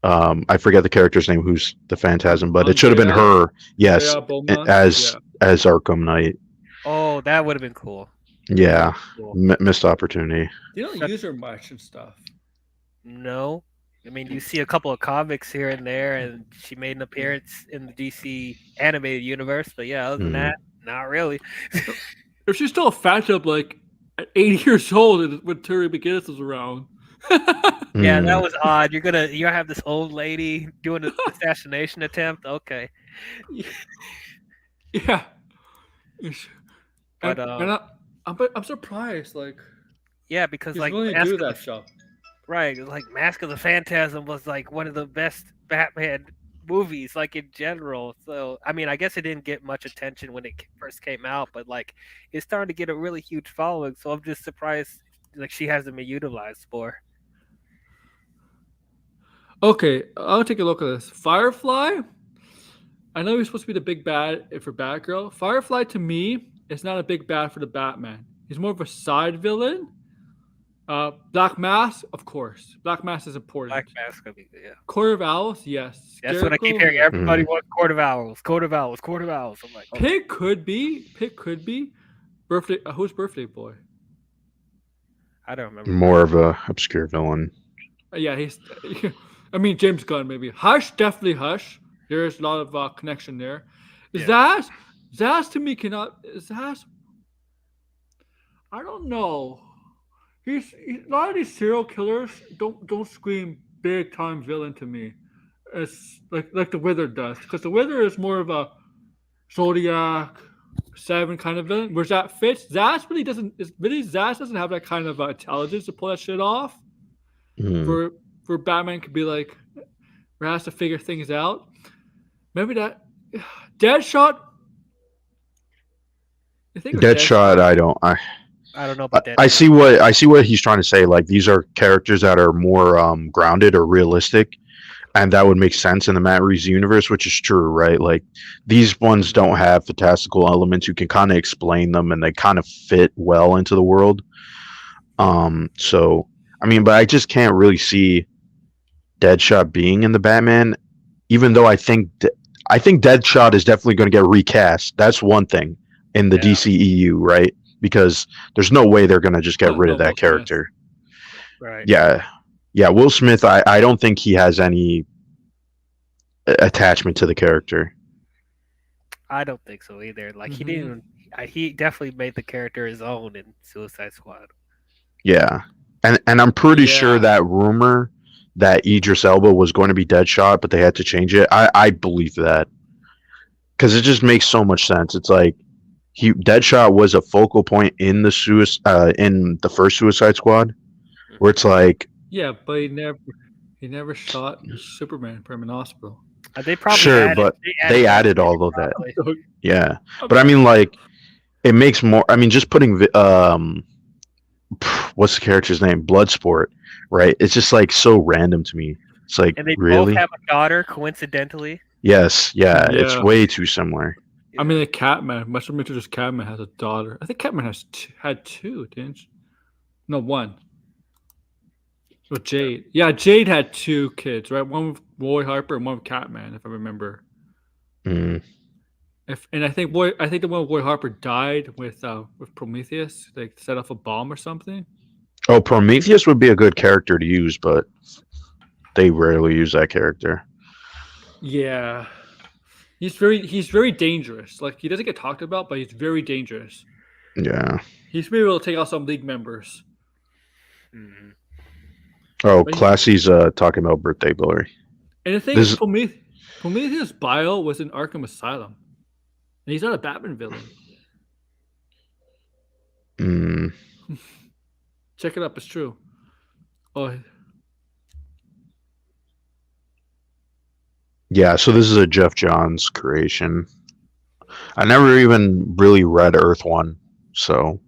[SPEAKER 3] I forget the character's name, who's the Phantasm, but it should have been
[SPEAKER 1] Andrea,
[SPEAKER 3] her. Yes,
[SPEAKER 1] Beaumont.
[SPEAKER 3] as
[SPEAKER 1] Yeah.
[SPEAKER 3] Arkham Knight.
[SPEAKER 2] Oh, that would have been cool.
[SPEAKER 3] Yeah,
[SPEAKER 2] Cool.
[SPEAKER 3] missed opportunity.
[SPEAKER 1] They don't use her much and stuff.
[SPEAKER 2] No. I mean, you see a couple of comics here and there, and she made an appearance in the DC animated universe. But yeah, other than
[SPEAKER 3] Mm.
[SPEAKER 2] that, not really.
[SPEAKER 1] If she's still a Phantom, like at 80 years old when Terry McGinnis was around.
[SPEAKER 2] Yeah, that
[SPEAKER 3] Mm.
[SPEAKER 2] was odd. You're gonna have this old lady doing an assassination attempt. Okay,
[SPEAKER 1] Yeah. It's-
[SPEAKER 2] but
[SPEAKER 1] I'm surprised. Like
[SPEAKER 2] yeah, because
[SPEAKER 1] he's
[SPEAKER 2] like
[SPEAKER 1] willing to do that stuff.
[SPEAKER 2] Right, like Mask of the Phantasm was like one of the best Batman movies, like in general. So I mean, I guess it didn't get much attention when it first came out, but like it's starting to get a really huge following. So I'm just surprised like she hasn't been utilized more.
[SPEAKER 1] Okay, I'll take a look at this. Firefly. I know he's supposed to be the big bad for Batgirl. Firefly to me is not a big bad for the Batman. He's more of a side villain. Black Mask, of course. Black Mask is
[SPEAKER 2] Black
[SPEAKER 1] important.
[SPEAKER 2] Mask, I mean, yeah.
[SPEAKER 1] Court of Owls, yes.
[SPEAKER 2] That's what I keep
[SPEAKER 1] Scarecrow,
[SPEAKER 2] hearing.
[SPEAKER 1] yes.
[SPEAKER 2] Everybody
[SPEAKER 3] Mm.
[SPEAKER 2] wants Court of Owls, Court of Owls, Court of Owls. I'm like, okay,
[SPEAKER 1] Pig could be. Pig could be. Birthday. Who's birthday boy?
[SPEAKER 2] I don't remember.
[SPEAKER 3] More of a obscure villain.
[SPEAKER 1] Yeah, he's. I mean, James Gunn maybe. Hush, definitely Hush. There's a lot of connection there.
[SPEAKER 2] Yeah.
[SPEAKER 1] Zaz to me cannot. Zaz. I don't know. A lot of these serial killers don't scream big time villain to me. It's like the Wither does, because the Wither is more of a Zodiac 7 kind of villain. Whereas that fits. Zaz really doesn't. Zaz doesn't have that kind of intelligence to pull that shit off.
[SPEAKER 3] Mm.
[SPEAKER 1] For Batman could be like, where has to figure things out. Maybe that Deadshot. I think
[SPEAKER 3] Deadshot, I don't.
[SPEAKER 2] I don't know about that.
[SPEAKER 3] I see what he's trying to say. Like these are characters that are more grounded or realistic, and that would make sense in the Matt Reeves universe, which is true, right? Like these ones don't have fantastical elements. You can kind of explain them, and they kind of fit well into the world. So I mean, but I just can't really see Deadshot being in the Batman, even though I think Deadshot is definitely going to get recast. That's one thing in the
[SPEAKER 2] Yeah.
[SPEAKER 3] DCEU, right? Because there's no way they're going to just get rid
[SPEAKER 1] No,
[SPEAKER 3] of that
[SPEAKER 1] Will Smith.
[SPEAKER 3] character.
[SPEAKER 2] Right.
[SPEAKER 3] Yeah, Will Smith, I don't think he has any attachment to the character.
[SPEAKER 2] I don't think so either. Like he
[SPEAKER 1] Mhm.
[SPEAKER 2] didn't. He definitely made the character his own in Suicide Squad.
[SPEAKER 3] Yeah. And I'm pretty sure
[SPEAKER 1] Yeah.
[SPEAKER 3] that rumor that Idris Elba was going to be Deadshot, but they had to change it. I believe that. Because it just makes so much sense. It's like Deadshot was a focal point in the in the first Suicide Squad, where it's like,
[SPEAKER 1] Yeah, but he never shot Superman from an hospital.
[SPEAKER 2] They probably
[SPEAKER 3] sure, but they
[SPEAKER 2] that
[SPEAKER 3] added
[SPEAKER 2] in
[SPEAKER 3] all of that.
[SPEAKER 2] probably.
[SPEAKER 3] Yeah, but I mean, like, it makes more. I mean, just putting what's the character's name? Bloodsport, right? It's just like so random to me. It's like,
[SPEAKER 2] And they
[SPEAKER 3] really?
[SPEAKER 2] both have a daughter, coincidentally.
[SPEAKER 3] Yes, yeah, it's
[SPEAKER 1] Yeah.
[SPEAKER 3] way too similar.
[SPEAKER 1] I mean, like Catman. Much of just Catman has a daughter. I think Catman had two, didn't she? No, one. With Jade. Yeah, Jade had two kids, right? One with Roy Harper and one with Catman, if I remember.
[SPEAKER 3] Mm.
[SPEAKER 1] And I think the one with Roy Harper died with Prometheus. They set off a bomb or something.
[SPEAKER 3] Oh, Prometheus would be a good character to use, but they rarely use that character.
[SPEAKER 1] Yeah. He's very dangerous. Like he doesn't get talked about, but he's very dangerous.
[SPEAKER 3] Yeah.
[SPEAKER 1] He's been able to take out some league members.
[SPEAKER 2] Mhm.
[SPEAKER 3] Oh,
[SPEAKER 1] But he-
[SPEAKER 3] Classy's talking about birthday glory.
[SPEAKER 1] And the thing
[SPEAKER 3] This-
[SPEAKER 1] is, Prometheus' bio was in Arkham Asylum. And he's not a Batman villain.
[SPEAKER 3] Mm.
[SPEAKER 1] Check it up, it's true. Oh,
[SPEAKER 3] Yeah, so this is a Jeff Johns creation. I never even really read Earth One, so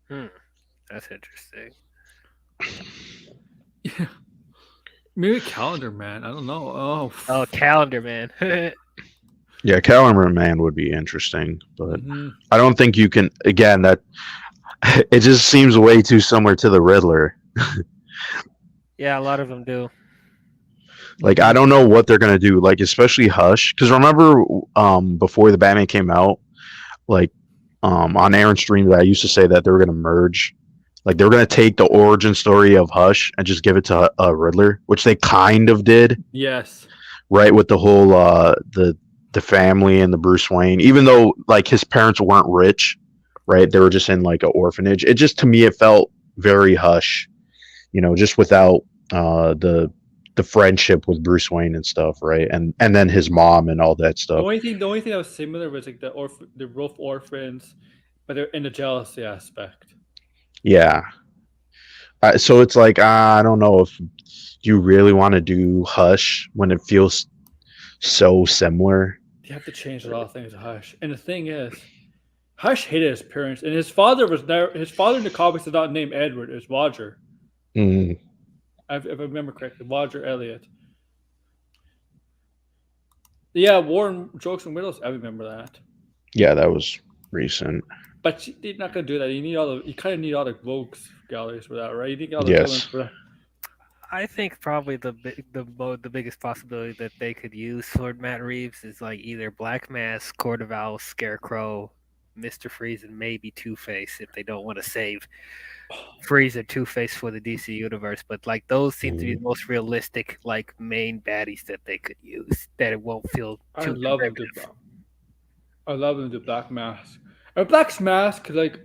[SPEAKER 2] That's interesting.
[SPEAKER 1] yeah. Maybe Calendar Man. I don't know.
[SPEAKER 2] Oh, Calendar Man.
[SPEAKER 3] yeah, Calendar Man would be interesting, but
[SPEAKER 1] Mhm.
[SPEAKER 3] I don't think you can. Again, that it just seems way too similar to the Riddler.
[SPEAKER 2] Yeah, a lot of them do.
[SPEAKER 3] Like I don't know what they're gonna do. Like especially Hush, because remember, before the Batman came out, like, on Aaron's stream, that I used to say that they were gonna merge. Like they were gonna take the origin story of Hush and just give it to Riddler, which they kind of did,
[SPEAKER 1] Yes.
[SPEAKER 3] right? With the whole the family and the Bruce Wayne, even though like his parents weren't rich, right? They were just in like an orphanage. It just to me it felt very Hush, just without the friendship with Bruce Wayne and stuff, right? And then his mom and all that stuff.
[SPEAKER 1] The only thing that was similar was like the rough orphans, but they're in the jealousy aspect.
[SPEAKER 3] Yeah. So it's like I don't know if you really want to do Hush when it feels so similar.
[SPEAKER 1] You have to change a lot of things to Hush. And the thing is, Hush hated his parents, and his father was there. His father in the comics is not named Edward; it's Roger.
[SPEAKER 3] Mm,
[SPEAKER 1] If I remember correctly, Roger Elliott. Yeah, Warren Jokes and Widows. I remember that.
[SPEAKER 3] yeah, that was recent.
[SPEAKER 1] But you're not gonna do that. You kind of need all the rogues galleries for that, right? You need all the villains
[SPEAKER 3] Yes.
[SPEAKER 1] for that.
[SPEAKER 2] I think probably the biggest possibility that they could use for Matt Reeves is like either Black Mask, Court of Owls, Scarecrow, Mr. Freeze, and maybe Two Face if they don't want to save Freeze and Two Face for the DC universe. But like those seem to be
[SPEAKER 3] Mm.
[SPEAKER 2] the most realistic like main baddies that they could use that it won't feel
[SPEAKER 1] I
[SPEAKER 2] too
[SPEAKER 1] love him to.
[SPEAKER 2] derivative.
[SPEAKER 1] I love him to Black Mask. A Black Mask, like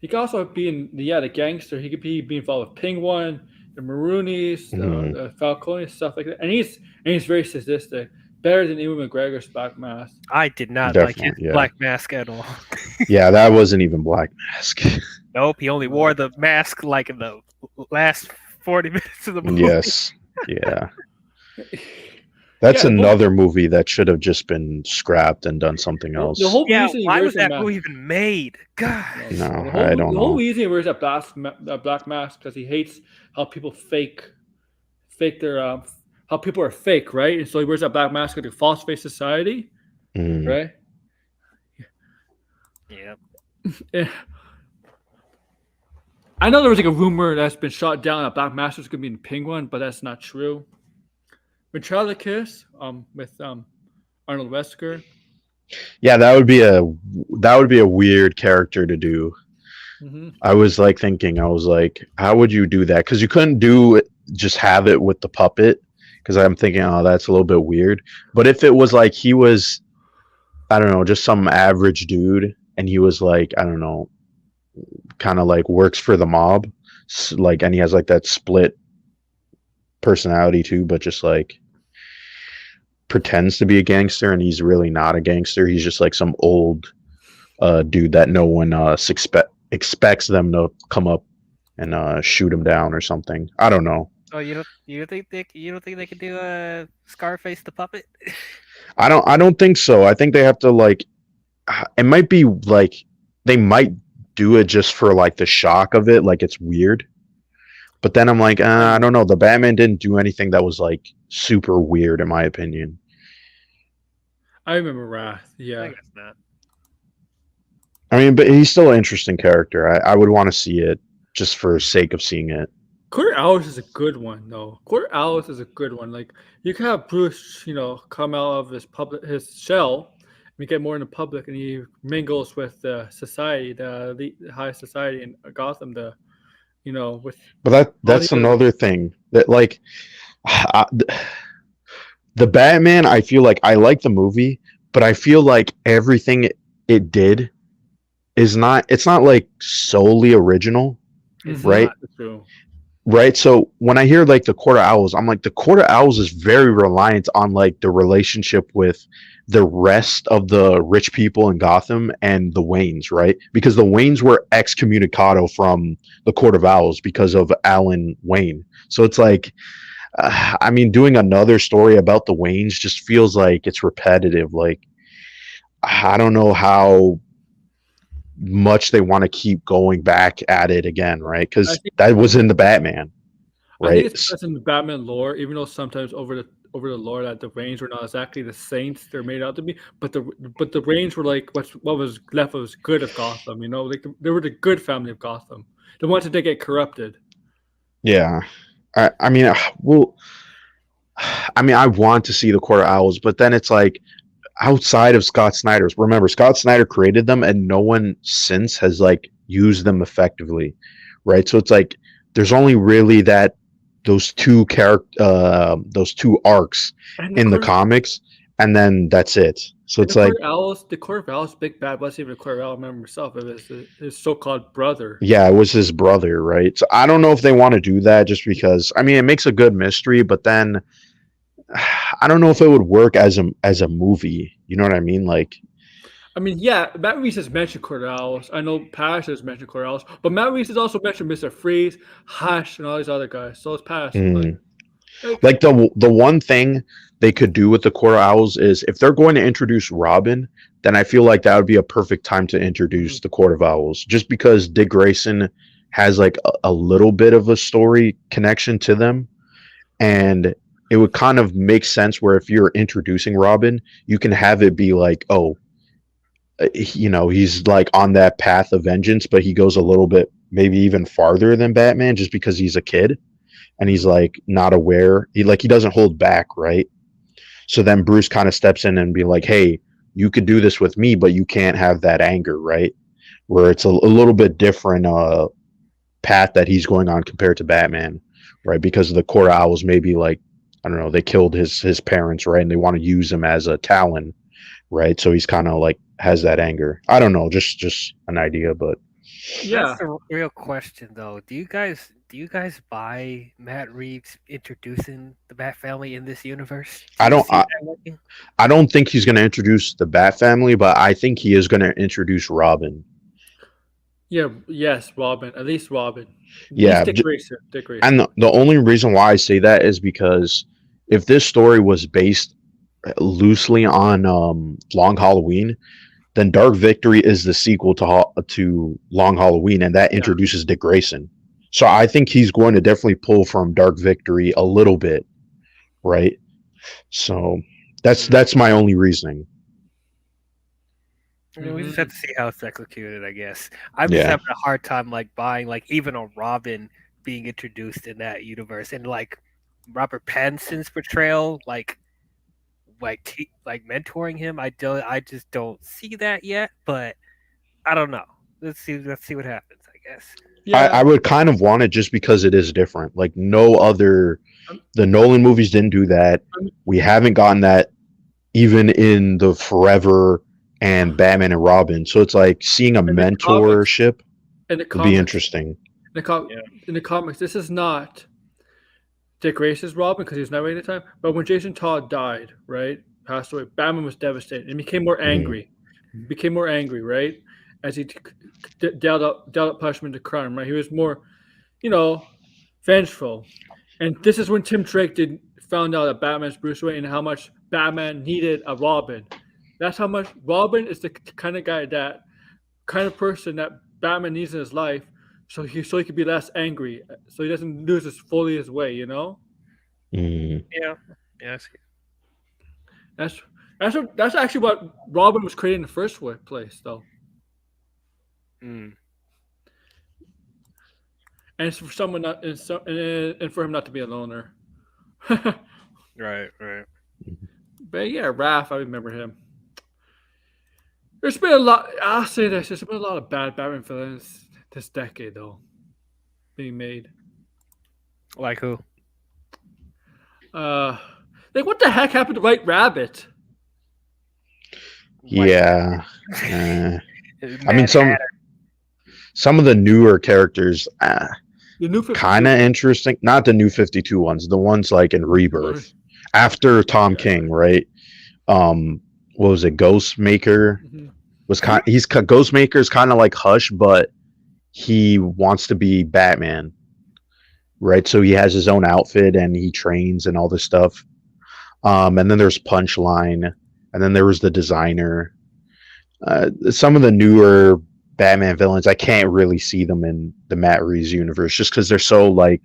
[SPEAKER 1] he could also be in the gangster. He could be involved with Penguin, the Maroonies,
[SPEAKER 3] Mhm.
[SPEAKER 1] the Falcone, stuff like that. And he's very sadistic. Better than Ewan McGregor's Black Mask.
[SPEAKER 2] I did not like his
[SPEAKER 3] Definitely, yeah.
[SPEAKER 2] Black Mask at all.
[SPEAKER 3] Yeah, that wasn't even Black Mask.
[SPEAKER 2] Nope, he only wore the mask like in the last 40 minutes of the movie.
[SPEAKER 3] Yes. Yeah. That's
[SPEAKER 1] Yeah, the whole,
[SPEAKER 3] another movie that should have just been scrapped and done something else.
[SPEAKER 1] the whole
[SPEAKER 2] Yeah,
[SPEAKER 1] reason he
[SPEAKER 2] why
[SPEAKER 1] wears
[SPEAKER 2] was
[SPEAKER 1] the
[SPEAKER 2] that
[SPEAKER 1] mask.
[SPEAKER 2] movie even made? God.
[SPEAKER 3] No,
[SPEAKER 1] the
[SPEAKER 3] I don't
[SPEAKER 1] the whole
[SPEAKER 3] know.
[SPEAKER 1] reason he wears that Black Mask because he hates how people fake their how people are fake, right? And so he wears that Black Mask to false face society,
[SPEAKER 3] Mm.
[SPEAKER 1] right?
[SPEAKER 2] Yep.
[SPEAKER 1] Yeah. I know there was like a rumor that's been shot down that Black Mask was gonna be in Penguin, but that's not true. Ventriloquist, with Arnold Wesker.
[SPEAKER 3] Yeah, that would be a weird character to do.
[SPEAKER 1] Mm-hmm.
[SPEAKER 3] I was like thinking, I was like, how would you do that? Because you couldn't do it, just have it with the puppet. Because I'm thinking, oh, that's a little bit weird. But if it was like he was, I don't know, just some average dude, and he was like, I don't know, kind of like works for the mob, like, and he has like that split personality too, but just like pretends to be a gangster, and he's really not a gangster. He's just like some old dude that no one expects them to come up and shoot him down or something. I don't know.
[SPEAKER 2] Oh, you don't think they could do a Scarface the puppet?
[SPEAKER 3] I don't think so. I think they have to like. It might be like they might do it just for like the shock of it, like it's weird. But then I'm like, I don't know. The Batman didn't do anything that was like super weird, in my opinion.
[SPEAKER 1] I remember Wrath.
[SPEAKER 2] I
[SPEAKER 1] Yeah,
[SPEAKER 2] guess not.
[SPEAKER 3] I mean, but he's still an interesting character. I would want to see it just for sake of seeing it.
[SPEAKER 1] Quarter Hours is a good one though. Quarter Hours is a good one. Like you can have Bruce, come out of his shell, and get more in the public, and he mingles with the society, the high society in Gotham. With
[SPEAKER 3] But
[SPEAKER 1] all
[SPEAKER 3] that's
[SPEAKER 1] the
[SPEAKER 3] another thing that like I, the Batman. I feel like I like the movie, but I feel like everything it did is not. It's not like solely original,
[SPEAKER 1] It's
[SPEAKER 3] right?
[SPEAKER 1] not true.
[SPEAKER 3] Right. So when I hear like the Court of Owls, I'm like the Court of Owls is very reliant on like the relationship with the rest of the rich people in Gotham and the Waynes, right? Because the Waynes were excommunicado from the Court of Owls because of Alan Wayne. So it's like, I mean, doing another story about the Waynes just feels like it's repetitive. Like, I don't know how much they want to keep going back at it again, right?
[SPEAKER 1] I
[SPEAKER 3] Because
[SPEAKER 1] think
[SPEAKER 3] that was in the Batman,
[SPEAKER 1] I think
[SPEAKER 3] right?
[SPEAKER 1] it's because in the Batman lore, even though sometimes over the lore that the Reigns were not exactly the saints they're made out to be, but the Reigns were like what was left was good of Gotham. They were the good family of Gotham. The ones that did get corrupted.
[SPEAKER 3] Yeah. I mean, well, I mean, I want to see the Court of Owls, but then it's like outside of Scott Snyder's. Remember, Scott Snyder created them, and no one since has like used them effectively, right? So it's like there's only really those two arcs
[SPEAKER 1] And
[SPEAKER 3] in the
[SPEAKER 1] Court,
[SPEAKER 3] comics, and then that's it. So
[SPEAKER 1] And
[SPEAKER 3] it's like,
[SPEAKER 1] The Court of Owl's big bad wasn't even a Court of Owl member himself. It was his so-called brother.
[SPEAKER 3] yeah, it was his brother, right? So I don't know if they want to do that just because I mean it makes a good mystery, but then I don't know if it would work as a movie. You know what I mean? Like,
[SPEAKER 1] I mean, yeah, Matt Reeves has mentioned Court of Owls. I know Pash has mentioned Court of Owls, but Matt Reeves has also mentioned Mr. Freeze, Hush, and all these other guys. So it's Pash.
[SPEAKER 3] mm,
[SPEAKER 1] Like,
[SPEAKER 3] like the one thing they could do with the Quarter Owls is if they're going to introduce Robin, then I feel like that would be a perfect time to
[SPEAKER 1] mhm.
[SPEAKER 3] introduce the Court of Owls, just because Dick Grayson has like a little bit of a story connection to them, and it would kind of make sense where if you're introducing Robin, you can have it be like, oh, you know, he's like on that path of vengeance, but he goes a little bit maybe even farther than Batman just because he's a kid and he's like not aware. He doesn't hold back, right? So then Bruce kind of steps in and be like, "Hey, you could do this with me, but you can't have that anger, right?" Where it's a little bit different path that he's going on compared to Batman, right? Because the Court Owls maybe like I don't know, they killed his parents, right? And they want to use him as a Talon, right? So he's kind of like has that anger. I don't know, just an idea, but
[SPEAKER 2] That's
[SPEAKER 1] Yeah.
[SPEAKER 2] the real question, though. Do you guys buy Matt Reeves introducing the Bat Family in this universe? Do
[SPEAKER 3] I
[SPEAKER 2] you
[SPEAKER 3] don't
[SPEAKER 2] see that working?
[SPEAKER 3] I don't think he's going to introduce the Bat family, but I think he is going to introduce Robin.
[SPEAKER 1] Yeah, yes, Robin. At least Robin. At least
[SPEAKER 3] Yeah,
[SPEAKER 1] Dick Grayson. Dick
[SPEAKER 3] and
[SPEAKER 1] Grayson.
[SPEAKER 3] the only reason why I say that is because if this story was based loosely on Long Halloween, then Dark Victory is the sequel to Long Halloween, and that
[SPEAKER 1] Yeah.
[SPEAKER 3] introduces Dick Grayson. So I think he's going to definitely pull from Dark Victory a little bit, right? So
[SPEAKER 2] Mm.
[SPEAKER 3] that's my only reasoning.
[SPEAKER 2] I mean, we just have
[SPEAKER 1] Hmm.
[SPEAKER 2] to see how it's executed, I guess. I'm just
[SPEAKER 3] Yeah.
[SPEAKER 2] having a hard time like buying like even a Robin being introduced in that universe, and like Robert Pattinson's portrayal, like mentoring him. I just don't see that yet, but I don't know. Let's see what happens, I guess.
[SPEAKER 3] I
[SPEAKER 1] Yeah.
[SPEAKER 3] would kind of want it just because it is different. Like no other,
[SPEAKER 1] I'm,
[SPEAKER 3] the Nolan movies didn't do that.
[SPEAKER 1] I'm,
[SPEAKER 3] We haven't gotten that even in the Forever and Batman and Robin. So it's like seeing a
[SPEAKER 1] in the comics,
[SPEAKER 3] mentorship
[SPEAKER 1] in the
[SPEAKER 3] would be
[SPEAKER 1] comics,
[SPEAKER 3] interesting.
[SPEAKER 1] in the, com-
[SPEAKER 2] Yeah.
[SPEAKER 1] in the comics, this is not Dick Grayson's Robin because he was narrating at the time. But when Jason Todd died, right, passed away, Batman was devastated and became more
[SPEAKER 3] Mm,
[SPEAKER 1] angry. Became more angry, right, as he dealt out punishment to crime. Right, he was more, you know, vengeful. And this is when Tim Drake did found out that Batman's Bruce Wayne and how much Batman needed a Robin. That's how much Robin is the kind of guy that kind of person that Batman needs in his life, so he could be less angry, so he doesn't lose his fully his way.
[SPEAKER 3] mm.
[SPEAKER 2] Yeah. Yeah. I see.
[SPEAKER 1] That's that's actually what Robin was created in the first place, though,
[SPEAKER 2] Mm,
[SPEAKER 1] and it's for someone not and for him not to be a loner. But
[SPEAKER 2] right. Right.
[SPEAKER 1] yeah, Raph, I remember him. There's been a lot. I'll say this: there's been a lot of bad Batman villains this decade, though, being made.
[SPEAKER 2] Like who?
[SPEAKER 1] Uh, like what the heck happened to White Rabbit?
[SPEAKER 2] White
[SPEAKER 3] Yeah. Uh, I mean,
[SPEAKER 2] Mad Hatter.
[SPEAKER 3] some of the newer characters,
[SPEAKER 1] The New
[SPEAKER 3] kind
[SPEAKER 1] 52.
[SPEAKER 3] of interesting. Not the new 52 ones, the ones like in Rebirth after Tom
[SPEAKER 1] Yeah.
[SPEAKER 3] King, right? Um, what was it? Ghostmaker
[SPEAKER 1] Hmm.
[SPEAKER 3] was Ghostmaker is kind of like Hush, but he wants to be Batman, right? So he has his own outfit and he trains and all this stuff. And then there's Punchline, and then there was the designer. Some of the newer Batman villains, I can't really see them in the Matt Reeves universe just because they're so like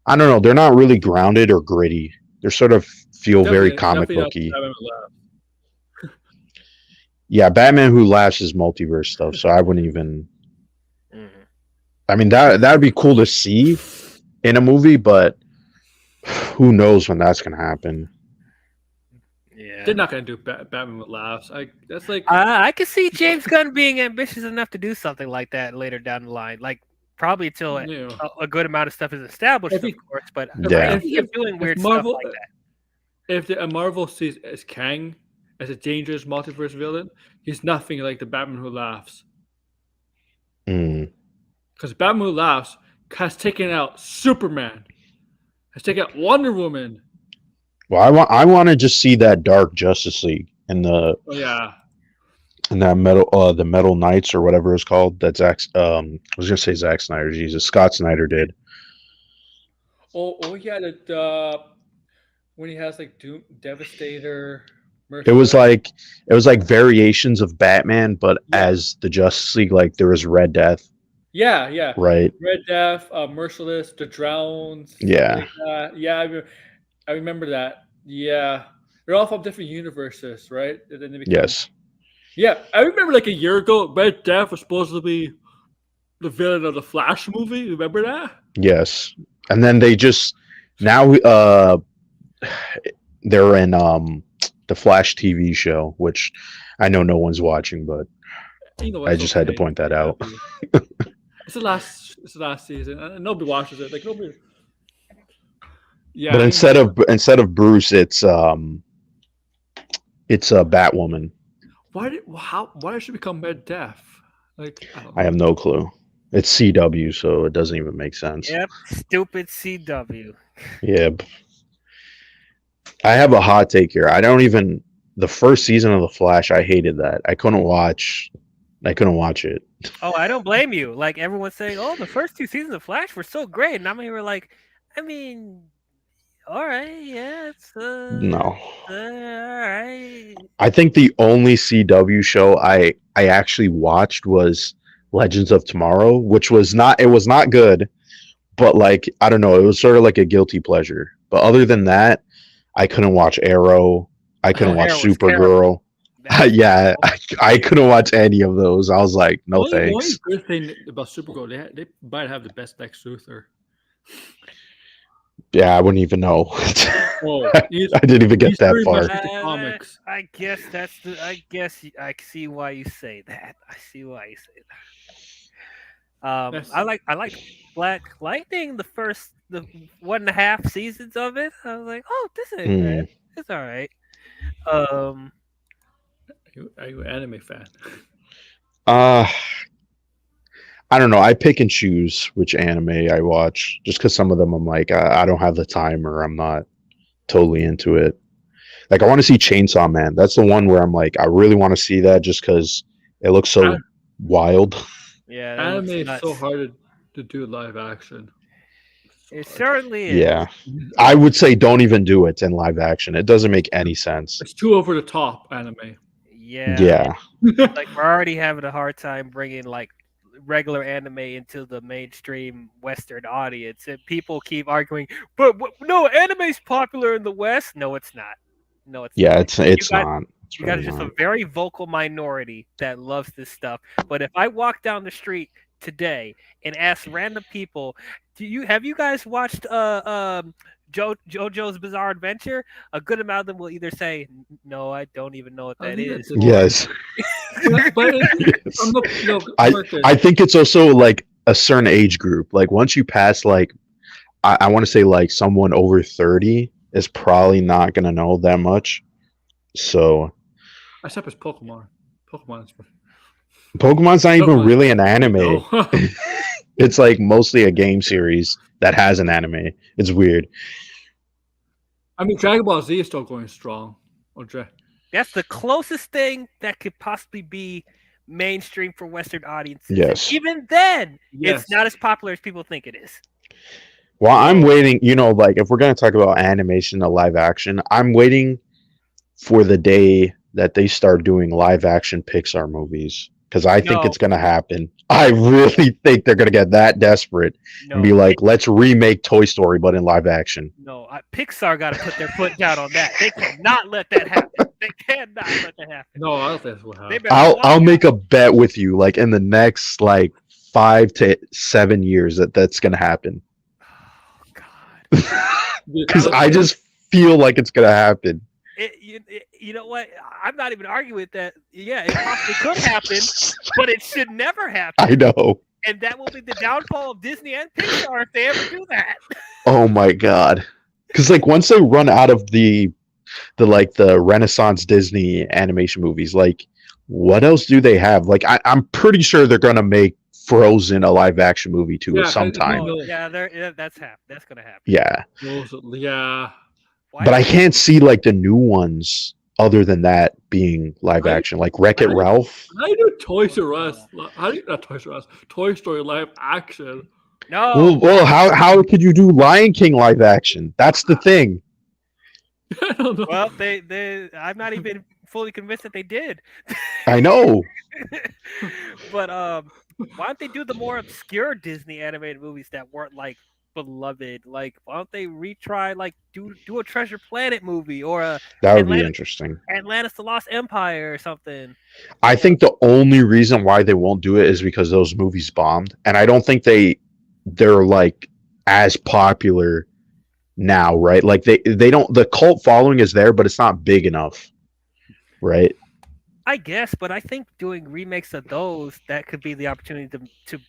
[SPEAKER 3] I don't know, they're not really grounded or gritty. They're sort of feel very comic
[SPEAKER 1] Definitely not
[SPEAKER 3] booky.
[SPEAKER 1] Batman Left.
[SPEAKER 3] Yeah, Batman Who Laughs is multiverse stuff, so I wouldn't even.
[SPEAKER 2] Mhm.
[SPEAKER 3] I mean that would be cool to see in a movie, but who knows when that's gonna happen?
[SPEAKER 2] Yeah.
[SPEAKER 1] They're not gonna do Batman with laughs. That's like
[SPEAKER 2] I could see James Gunn being ambitious enough to do something like that later down the line. Like probably till
[SPEAKER 1] you know
[SPEAKER 2] a good amount of stuff is established,
[SPEAKER 1] if
[SPEAKER 2] of
[SPEAKER 1] he
[SPEAKER 2] course. But
[SPEAKER 1] if
[SPEAKER 2] I
[SPEAKER 3] Yeah,
[SPEAKER 2] can
[SPEAKER 1] if
[SPEAKER 2] see
[SPEAKER 1] if,
[SPEAKER 2] him doing
[SPEAKER 1] if
[SPEAKER 2] weird stuff
[SPEAKER 1] Marvel
[SPEAKER 2] like that.
[SPEAKER 1] if the Marvel sees as Kang as a dangerous multiverse villain, he's nothing like the Batman Who Laughs.
[SPEAKER 3] Mm.
[SPEAKER 1] Because Batman Who Laughs has taken out Superman, has taken out Wonder Woman.
[SPEAKER 3] Well, I want to just see that Dark Justice League and
[SPEAKER 1] Oh yeah.
[SPEAKER 3] that the Metal Knights or whatever it's called. That I was gonna say Zack Snyder. Jesus, Scott Snyder did.
[SPEAKER 1] Oh yeah. The when he has like Doom, Devastator,
[SPEAKER 3] It was
[SPEAKER 1] Merciless.
[SPEAKER 3] like it was like variations of Batman, but
[SPEAKER 1] Yeah.
[SPEAKER 3] as the Justice League, like there was Red Death,
[SPEAKER 1] Yeah, yeah.
[SPEAKER 3] right?
[SPEAKER 1] Red Death, Merciless, The Drowns, something
[SPEAKER 3] Yeah.
[SPEAKER 1] like that. Yeah, I remember that. Yeah. They're all from different universes, right? And then they become.
[SPEAKER 3] Yes.
[SPEAKER 1] Yeah, I remember like a year ago, Red Death was supposed to be the villain of the Flash movie. Remember that?
[SPEAKER 3] Yes. And then they just now they're in the Flash TV show, which I know no one's watching, but
[SPEAKER 1] You know
[SPEAKER 3] I
[SPEAKER 1] what's
[SPEAKER 3] just had to
[SPEAKER 1] okay.
[SPEAKER 3] point that out.
[SPEAKER 1] It's the last season, and nobody watches it. Like nobody. Yeah,
[SPEAKER 3] But
[SPEAKER 1] I remember.
[SPEAKER 3] instead of Bruce, it's a Batwoman.
[SPEAKER 1] Why did she become Red Death? Like I don't
[SPEAKER 3] I have
[SPEAKER 1] know.
[SPEAKER 3] no clue. It's CW, so it doesn't even make sense.
[SPEAKER 2] Yep, stupid CW.
[SPEAKER 3] Yeah, I have a hot take here. I don't even the first season of The Flash. I hated that. I couldn't watch. I couldn't watch it.
[SPEAKER 2] Oh, I don't blame you. Like everyone's saying, oh, the first two seasons of Flash were so great, and I'm here like, I mean, all right, yeah, it's
[SPEAKER 3] No,
[SPEAKER 2] all right.
[SPEAKER 3] I think the only CW show I actually watched was Legends of Tomorrow, which was not it was not good, but like I don't know, it was sort of like a guilty pleasure. But other than that, I couldn't watch Arrow. I couldn't
[SPEAKER 2] Oh, Arrow
[SPEAKER 3] watch
[SPEAKER 2] was terrible.
[SPEAKER 3] Supergirl.
[SPEAKER 2] That was
[SPEAKER 3] Yeah,
[SPEAKER 2] terrible.
[SPEAKER 3] I couldn't watch any of those. I was like, no
[SPEAKER 1] The only
[SPEAKER 3] thanks.
[SPEAKER 1] good thing about Supergirl, they might have the best Lex Luthor.
[SPEAKER 3] Yeah, I wouldn't even know.
[SPEAKER 1] Oh,
[SPEAKER 3] I didn't even get
[SPEAKER 1] he's
[SPEAKER 3] that
[SPEAKER 1] pretty much
[SPEAKER 3] far.
[SPEAKER 1] like the comics.
[SPEAKER 2] I guess that's the. I guess I see why you say that. I see why you say that.
[SPEAKER 1] That's
[SPEAKER 2] I like Black Lightning. The 1.5 seasons of it. I was like, oh, this ain't bad.
[SPEAKER 3] Mm.
[SPEAKER 2] It's all right. Um,
[SPEAKER 1] are you an anime fan?
[SPEAKER 3] Uh, I don't know. I pick and choose which anime I watch, just because some of them I'm like, I don't have the time or I'm not totally into it. Like, I want to see Chainsaw Man. That's the one where I'm like, I really want to see that just because it looks so wild.
[SPEAKER 2] yeah, that
[SPEAKER 1] Anime
[SPEAKER 2] looks
[SPEAKER 1] is
[SPEAKER 2] nuts.
[SPEAKER 1] so hard to do live action. So
[SPEAKER 2] It
[SPEAKER 1] hard.
[SPEAKER 2] certainly is.
[SPEAKER 3] Yeah. I would say don't even do it in live action. It doesn't make any sense.
[SPEAKER 1] It's too over the top anime.
[SPEAKER 2] Yeah,
[SPEAKER 3] Yeah.
[SPEAKER 2] like we're already having a hard time bringing like regular anime into the mainstream Western audience, and people keep arguing, but no, anime's popular in the West. No, it's not. No, it's
[SPEAKER 3] Yeah,
[SPEAKER 2] not.
[SPEAKER 3] it's
[SPEAKER 2] got
[SPEAKER 3] not. It's
[SPEAKER 2] You guys are
[SPEAKER 3] really
[SPEAKER 2] just
[SPEAKER 3] not.
[SPEAKER 2] a very vocal minority that loves this stuff. But if I walk down the street today and ask random people, have you guys watched JoJo's Bizarre Adventure? A good amount of them will either say, "No, I don't even know what
[SPEAKER 1] I
[SPEAKER 2] that
[SPEAKER 1] think
[SPEAKER 2] is,"
[SPEAKER 1] that's it.
[SPEAKER 2] or
[SPEAKER 3] Yes.
[SPEAKER 1] But
[SPEAKER 3] Yes.
[SPEAKER 1] I'm not, no,
[SPEAKER 3] I
[SPEAKER 1] Marcus,
[SPEAKER 3] I think it's also like a certain age group. Like once you pass like I want to say like someone over 30 is probably not gonna know that much. So
[SPEAKER 1] except it's Pokemon. Pokemon's
[SPEAKER 3] Pokemon's not even
[SPEAKER 1] Pokemon.
[SPEAKER 3] really an anime.
[SPEAKER 1] No.
[SPEAKER 3] It's like mostly a game series that has an anime. It's weird.
[SPEAKER 1] I mean, Dragon Ball Z is still going strong.
[SPEAKER 2] that's the closest thing that could possibly be mainstream for Western audiences.
[SPEAKER 3] Yes.
[SPEAKER 2] And even then,
[SPEAKER 1] Yes.
[SPEAKER 2] it's not as popular as people think it is.
[SPEAKER 3] Well, I'm
[SPEAKER 1] No.
[SPEAKER 3] waiting, like if we're gonna talk about animation to live action, I'm waiting for the day that they start doing live action Pixar movies. Because I think
[SPEAKER 2] No.
[SPEAKER 3] it's gonna happen. I really think they're gonna get that desperate and be
[SPEAKER 2] No,
[SPEAKER 3] like, let's remake Toy Story but in live action.
[SPEAKER 2] no, Pixar got to put their foot down on that. They cannot let that happen. They cannot let that happen.
[SPEAKER 1] No, I don't think that's what
[SPEAKER 2] They
[SPEAKER 1] happened.
[SPEAKER 2] better watch
[SPEAKER 3] I'll
[SPEAKER 2] out.
[SPEAKER 3] make a bet with you, like in the next like 5 to 7 years that's gonna happen.
[SPEAKER 2] Oh God.
[SPEAKER 3] Because I just feel like it's gonna happen.
[SPEAKER 2] You know what? I'm not even arguing with that. Yeah, it possibly could happen, but it should never happen.
[SPEAKER 3] I know.
[SPEAKER 2] And that will be the downfall of Disney and Pixar if they ever do that.
[SPEAKER 3] Oh my god. Because like once they run out of the the Renaissance Disney animation movies. Like, what else do they have? Like, I'm pretty sure they're gonna make Frozen a live action movie too
[SPEAKER 1] Yeah, 'cause you
[SPEAKER 3] sometime.
[SPEAKER 2] Oh
[SPEAKER 1] know
[SPEAKER 2] yeah, that's gonna happen.
[SPEAKER 3] Yeah,
[SPEAKER 1] those yeah.
[SPEAKER 2] Why
[SPEAKER 3] but I
[SPEAKER 2] don't they
[SPEAKER 3] can't
[SPEAKER 2] do
[SPEAKER 3] see like the new ones other than that being live
[SPEAKER 1] How do you
[SPEAKER 3] action, like Wreck It
[SPEAKER 1] how do you
[SPEAKER 3] Ralph.
[SPEAKER 1] how do you do Toys R
[SPEAKER 2] no
[SPEAKER 1] Us? How do you not Toys R Us? Toy Story live action.
[SPEAKER 3] Well,
[SPEAKER 2] no?
[SPEAKER 3] how could you do Lion King live action? That's the thing.
[SPEAKER 1] I don't know.
[SPEAKER 2] Well, they I'm not even fully convinced that they did.
[SPEAKER 3] I know.
[SPEAKER 2] But why don't they do the more obscure Disney animated movies that weren't like beloved? Like why don't they retry like do a Treasure Planet movie or a
[SPEAKER 3] That would be
[SPEAKER 2] Atlantis
[SPEAKER 3] interesting.
[SPEAKER 2] Atlantis the Lost Empire or something?
[SPEAKER 3] I
[SPEAKER 2] Or
[SPEAKER 3] think the only reason why they won't do it is because those movies bombed, and I don't think they're like as popular now, right? Like they don't the cult following is there, but it's not big enough, right?
[SPEAKER 2] I guess, but I think doing remakes of those that could be the opportunity to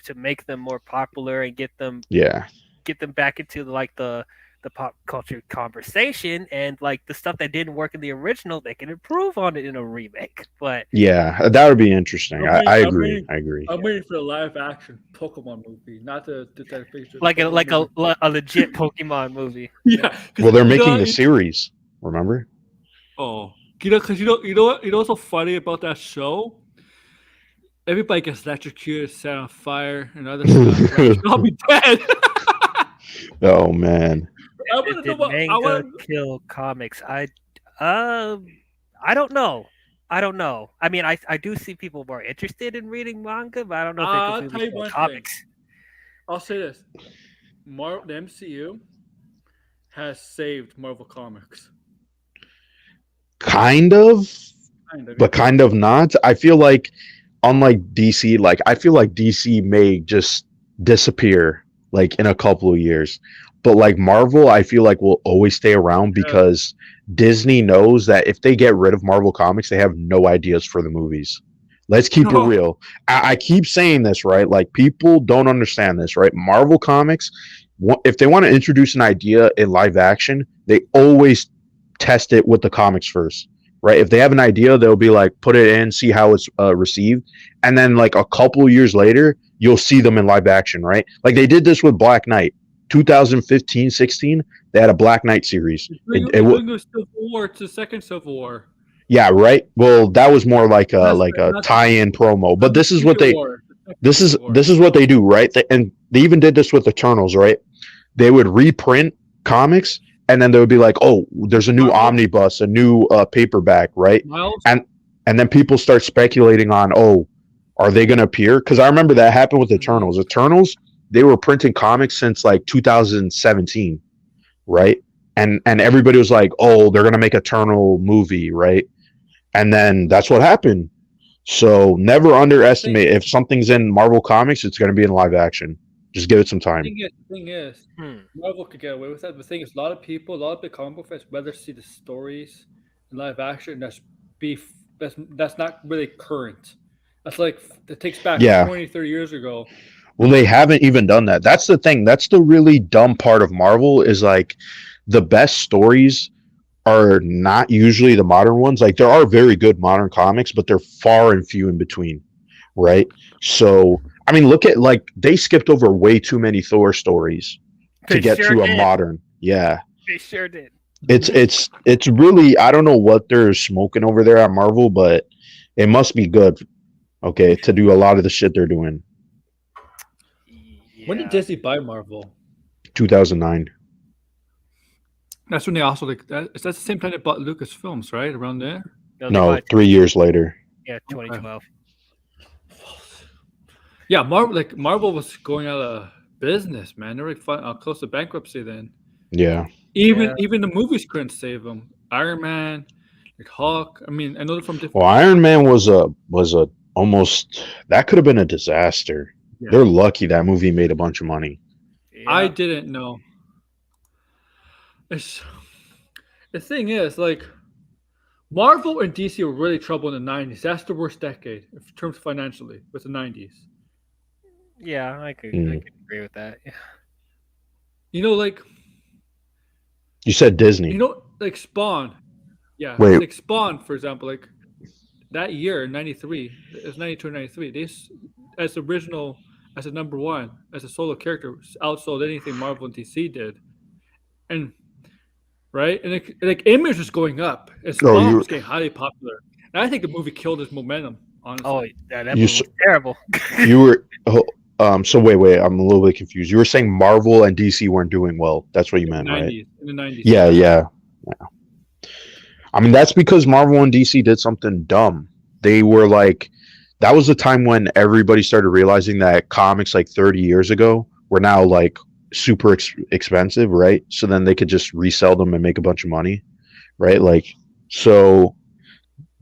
[SPEAKER 2] to make them more popular and
[SPEAKER 3] Yeah,
[SPEAKER 2] get them back into like the pop culture conversation and like the stuff that didn't work in the original they can improve on it in a remake. But
[SPEAKER 3] yeah, that would be interesting.
[SPEAKER 1] I'm waiting,
[SPEAKER 3] I
[SPEAKER 1] I'm
[SPEAKER 3] agree.
[SPEAKER 1] waiting,
[SPEAKER 3] I agree.
[SPEAKER 1] I'm waiting for a live action Pokemon movie, not the that fiction
[SPEAKER 2] like a
[SPEAKER 1] Pokemon movie.
[SPEAKER 2] a legit Pokemon movie.
[SPEAKER 1] Yeah, because
[SPEAKER 3] Well, they're making the series. Remember?
[SPEAKER 1] oh, because what what's so funny about that show? Everybody gets electrocuted, set on fire, and other stuff. Right? I'll be dead.
[SPEAKER 3] Oh man.
[SPEAKER 1] I want to know
[SPEAKER 2] Did
[SPEAKER 1] what I
[SPEAKER 2] manga
[SPEAKER 1] want.
[SPEAKER 2] kill comics? Um I don't know. I don't know. I mean, I do see people more interested in reading manga, but I don't know if it
[SPEAKER 1] I'll
[SPEAKER 2] completely
[SPEAKER 1] tell you
[SPEAKER 2] killed
[SPEAKER 1] one thing.
[SPEAKER 2] comics.
[SPEAKER 1] I'll say this: the MCU has saved Marvel Comics.
[SPEAKER 3] Kind of,
[SPEAKER 1] Kind of, yeah.
[SPEAKER 3] but kind of not. I feel like unlike DC, like I feel like DC may just disappear like in a couple of years. But like Marvel, I feel like will always stay around
[SPEAKER 1] Yeah.
[SPEAKER 3] because Disney knows that if they get rid of Marvel Comics, they have no ideas for the movies. Let's keep it
[SPEAKER 1] No.
[SPEAKER 3] real. I keep saying this, right? Like people don't understand this, right? Marvel Comics, if they want to introduce an idea in live action, they always test it with the comics first, right? If they have an idea, they'll be like, put it in, see how it's received, and then like a couple years later, you'll see them in live action, right? Like they did this with Black Knight, 2015, 16. They had a Black Knight series.
[SPEAKER 1] You're doing a Civil War. It's the second Civil War.
[SPEAKER 3] Yeah, right. Well, that was more
[SPEAKER 1] That's
[SPEAKER 3] like a
[SPEAKER 1] that's
[SPEAKER 3] tie-in promo, but
[SPEAKER 1] that's
[SPEAKER 3] this is what
[SPEAKER 1] Infinity
[SPEAKER 3] they
[SPEAKER 1] War. The second Infinity War.
[SPEAKER 3] this is what they do, right? And they even did this with Eternals, right? They would reprint comics, and then they would be like, "Oh, there's a new
[SPEAKER 1] Miles,
[SPEAKER 3] omnibus, a new paperback, right?"
[SPEAKER 1] Miles.
[SPEAKER 3] And then people start speculating on, "Oh, are they going to appear?" Because I remember that happened with
[SPEAKER 1] Mhm.
[SPEAKER 3] Eternals. Eternals, they were printing comics since like 2017, right? And everybody was like, "Oh, they're going to make Eternal movie, right?" And then that's what happened. So never
[SPEAKER 1] The thing,
[SPEAKER 3] underestimate if something's in Marvel Comics, it's going to be in live action. Just give it some time.
[SPEAKER 1] the thing is,
[SPEAKER 2] Hmm.
[SPEAKER 1] Marvel could get away with that. The thing is, a lot of people, a lot of big comic book fans, rather see the stories in live action that's not really current. That's like it takes back
[SPEAKER 3] Yeah.
[SPEAKER 1] 20, 30 years ago.
[SPEAKER 3] Well, they haven't even done that. That's the thing. That's the really dumb part of Marvel is like the best stories are not usually the modern ones. Like there are very good modern comics, but they're far and few in between, right? So, I mean, look at like they skipped over way too many Thor stories to
[SPEAKER 2] They
[SPEAKER 3] get
[SPEAKER 2] sure
[SPEAKER 3] to a
[SPEAKER 2] did.
[SPEAKER 3] modern. Yeah.
[SPEAKER 2] They sure did.
[SPEAKER 3] It's really I don't know what they're smoking over there at Marvel, but it must be good, okay, to do a lot of the shit they're doing.
[SPEAKER 1] When did
[SPEAKER 2] Yeah.
[SPEAKER 1] Disney buy Marvel?
[SPEAKER 3] 2009.
[SPEAKER 1] That's when they also like that. Is that the same time they bought Lucasfilms, right? Around there.
[SPEAKER 2] No, they
[SPEAKER 3] No,
[SPEAKER 2] bought
[SPEAKER 3] 3 years later.
[SPEAKER 2] yeah, 2012.
[SPEAKER 1] Yeah, Marvel was going out of business, man. They were like close to bankruptcy then.
[SPEAKER 3] Yeah.
[SPEAKER 2] Yeah.
[SPEAKER 1] Even the movies couldn't save them. Iron Man, like Hulk. I mean, I know they're from different.
[SPEAKER 3] Well, Iron Man was a almost that could have been a disaster.
[SPEAKER 1] Yeah.
[SPEAKER 3] They're lucky that movie made a bunch of money.
[SPEAKER 1] I
[SPEAKER 2] Yeah.
[SPEAKER 1] didn't know. It's, the thing is, like, Marvel and DC were really trouble in the '90s. That's the worst decade in terms of financially with the '90s.
[SPEAKER 2] Yeah, I
[SPEAKER 3] Mm.
[SPEAKER 2] could agree with that. Yeah.
[SPEAKER 1] You know, like
[SPEAKER 3] You said Disney.
[SPEAKER 1] like Spawn. Yeah,
[SPEAKER 3] Wait,
[SPEAKER 1] like Spawn, for example, like that year, '93, it's '92 or '93. As original, as a number one, as a solo character, outsold anything Marvel and DC did, and right, and like Image was going up, and
[SPEAKER 3] oh,
[SPEAKER 1] Spawn was getting highly popular. And I think the movie killed its momentum,
[SPEAKER 2] Oh,
[SPEAKER 1] honestly.
[SPEAKER 2] yeah, that
[SPEAKER 3] you
[SPEAKER 2] movie was terrible.
[SPEAKER 3] you were so wait, I'm a little bit confused. You were saying Marvel and DC weren't doing well. That's what you meant, right?
[SPEAKER 1] In the '90s,
[SPEAKER 3] Yeah,
[SPEAKER 1] yeah.
[SPEAKER 3] yeah. I mean, that's because Marvel and DC did something dumb. They were like, that was the time when everybody started realizing that comics like 30 years ago were now like super expensive, right? So then they could just resell them and make a bunch of money, right? Like, so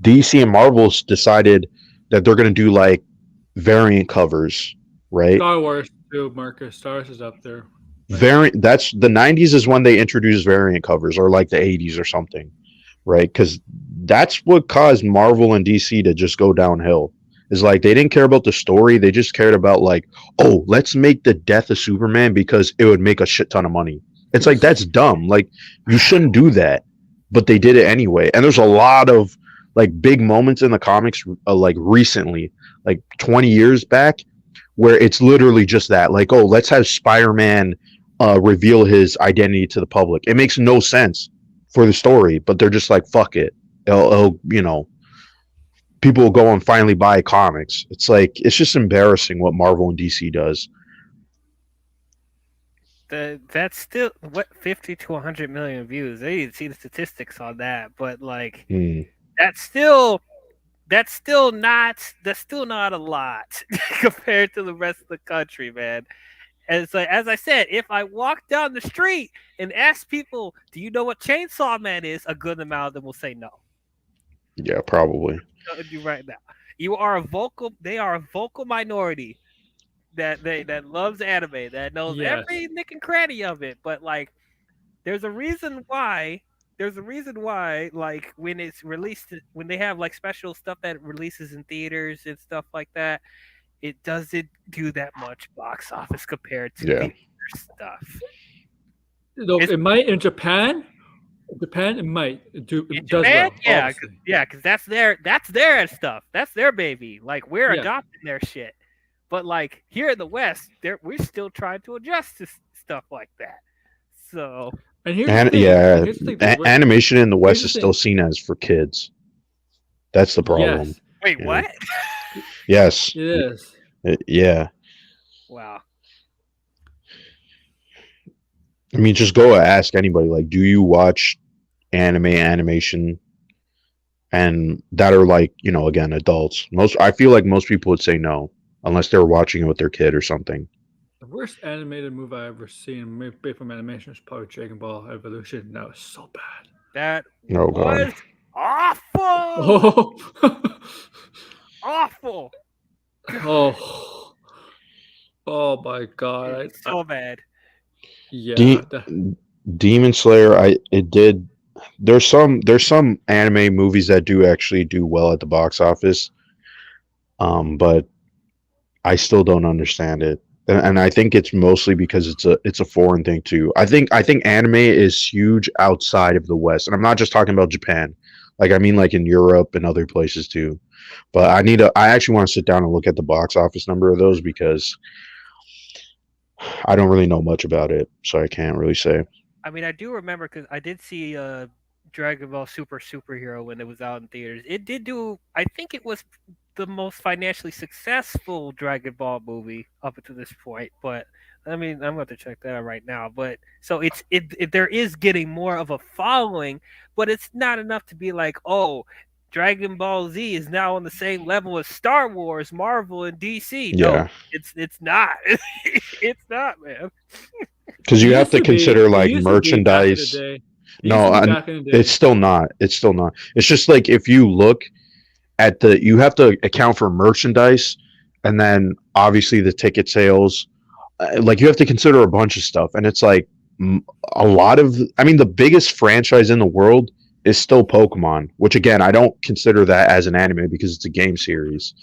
[SPEAKER 3] DC and Marvel's decided that they're going to do like variant covers, right?
[SPEAKER 1] Star Wars too, Marcus. Star Wars is up there, right?
[SPEAKER 3] Variant, that's the 90s is when they introduced variant covers, or like the 80s or something, right? Because that's what caused Marvel and DC to just go downhill. Is like they didn't care about the story; they just cared about like, oh, let's make the death of Superman because it would make a shit ton of money. It's like that's dumb. Like you shouldn't do that, but they did it anyway. And there's a lot of like big moments in the comics, like recently, like 20 years back, where it's literally just that. Like, oh, let's have Spider-Man reveal his identity to the public. It makes no sense for the story, but they're just like, fuck it. People will go and finally buy comics. It's like, it's just embarrassing what Marvel and DC does.
[SPEAKER 2] That's still what 50 to 100 million views. They didn't see the statistics on that, but like
[SPEAKER 3] Hmm.
[SPEAKER 2] that's still that's still not a lot compared to the rest of the country, man. And it's like, as I said, if I walk down the street and ask people, "Do you know what Chainsaw Man is?" a good amount of them will say no.
[SPEAKER 3] Yeah, probably.
[SPEAKER 2] Telling you right now, you are a vocal. They are a vocal minority that loves anime, that knows
[SPEAKER 1] Yes.
[SPEAKER 2] every nick and cranny of it. But like, there's a reason why. There's a reason why, like when it's released, when they have like special stuff that releases in theaters and stuff like that, it doesn't do that much box office compared to
[SPEAKER 3] Yeah.
[SPEAKER 2] the other stuff.
[SPEAKER 1] Look,
[SPEAKER 2] It's
[SPEAKER 1] it might in Japan. Japan, it might do
[SPEAKER 2] in
[SPEAKER 1] does
[SPEAKER 2] Japan,
[SPEAKER 1] well.
[SPEAKER 2] yeah,
[SPEAKER 1] Obviously,
[SPEAKER 2] because that's their stuff. That's their baby. Like we're
[SPEAKER 1] yeah.
[SPEAKER 2] adopting their shit. But like here in the West, we're still trying to adjust to stuff like that. So
[SPEAKER 1] And here's the
[SPEAKER 3] And
[SPEAKER 1] thing.
[SPEAKER 3] yeah,
[SPEAKER 1] Here's the thing. Though,
[SPEAKER 3] animation in the
[SPEAKER 1] here's
[SPEAKER 3] West
[SPEAKER 1] the
[SPEAKER 3] is still
[SPEAKER 1] thing.
[SPEAKER 3] seen as for kids. That's the problem.
[SPEAKER 1] Yes,
[SPEAKER 2] wait,
[SPEAKER 3] Yeah.
[SPEAKER 2] what?
[SPEAKER 3] Yes.
[SPEAKER 1] it is.
[SPEAKER 3] Yeah.
[SPEAKER 2] Wow.
[SPEAKER 3] I mean, just go ask anybody. Like, do you watch animation, and that are like, again, adults? I feel like most people would say no, unless they're watching it with their kid or something.
[SPEAKER 1] The worst animated movie I've ever seen, maybe from animation, is probably Dragon Ball Evolution. That was so bad.
[SPEAKER 2] That
[SPEAKER 3] Oh god.
[SPEAKER 2] was awful.
[SPEAKER 1] Oh,
[SPEAKER 2] Awful.
[SPEAKER 1] oh, oh my God!
[SPEAKER 2] It's so bad.
[SPEAKER 1] Yeah,
[SPEAKER 3] De- Demon Slayer. It did. There's some anime movies that do actually do well at the box office. But I still don't understand it, and I think it's mostly because it's a foreign thing too. I think anime is huge outside of the West, and I'm not just talking about Japan. Like I mean, like in Europe and other places too. But I actually want to sit down and look at the box office number of those because I don't really know much about it, so I can't really say.
[SPEAKER 2] I mean, I do remember because I did see Dragon Ball Super Superhero when it was out in theaters. It did do. I think it was the most financially successful Dragon Ball movie up until this point. But I mean, I'm going to check that out right now. But so there is getting more of a following, but it's not enough to be like, oh, Dragon Ball Z is now on the same level as Star Wars, Marvel, and DC. No,
[SPEAKER 3] Yeah,
[SPEAKER 2] it's not. It's not, man.
[SPEAKER 3] because
[SPEAKER 1] it
[SPEAKER 3] you have
[SPEAKER 1] used
[SPEAKER 3] to
[SPEAKER 1] to be.
[SPEAKER 3] consider
[SPEAKER 1] It
[SPEAKER 3] like
[SPEAKER 1] used to be back in the
[SPEAKER 3] merchandise.
[SPEAKER 1] day. It used
[SPEAKER 3] No,
[SPEAKER 1] to be back in the day.
[SPEAKER 3] it's still not. It's still not. It's just like if you look at you have to account for merchandise, and then obviously the ticket sales. Like you have to consider a bunch of stuff, and it's like a lot of. I mean, the biggest franchise in the world is still Pokemon, which again I don't consider that as an anime because it's a game series,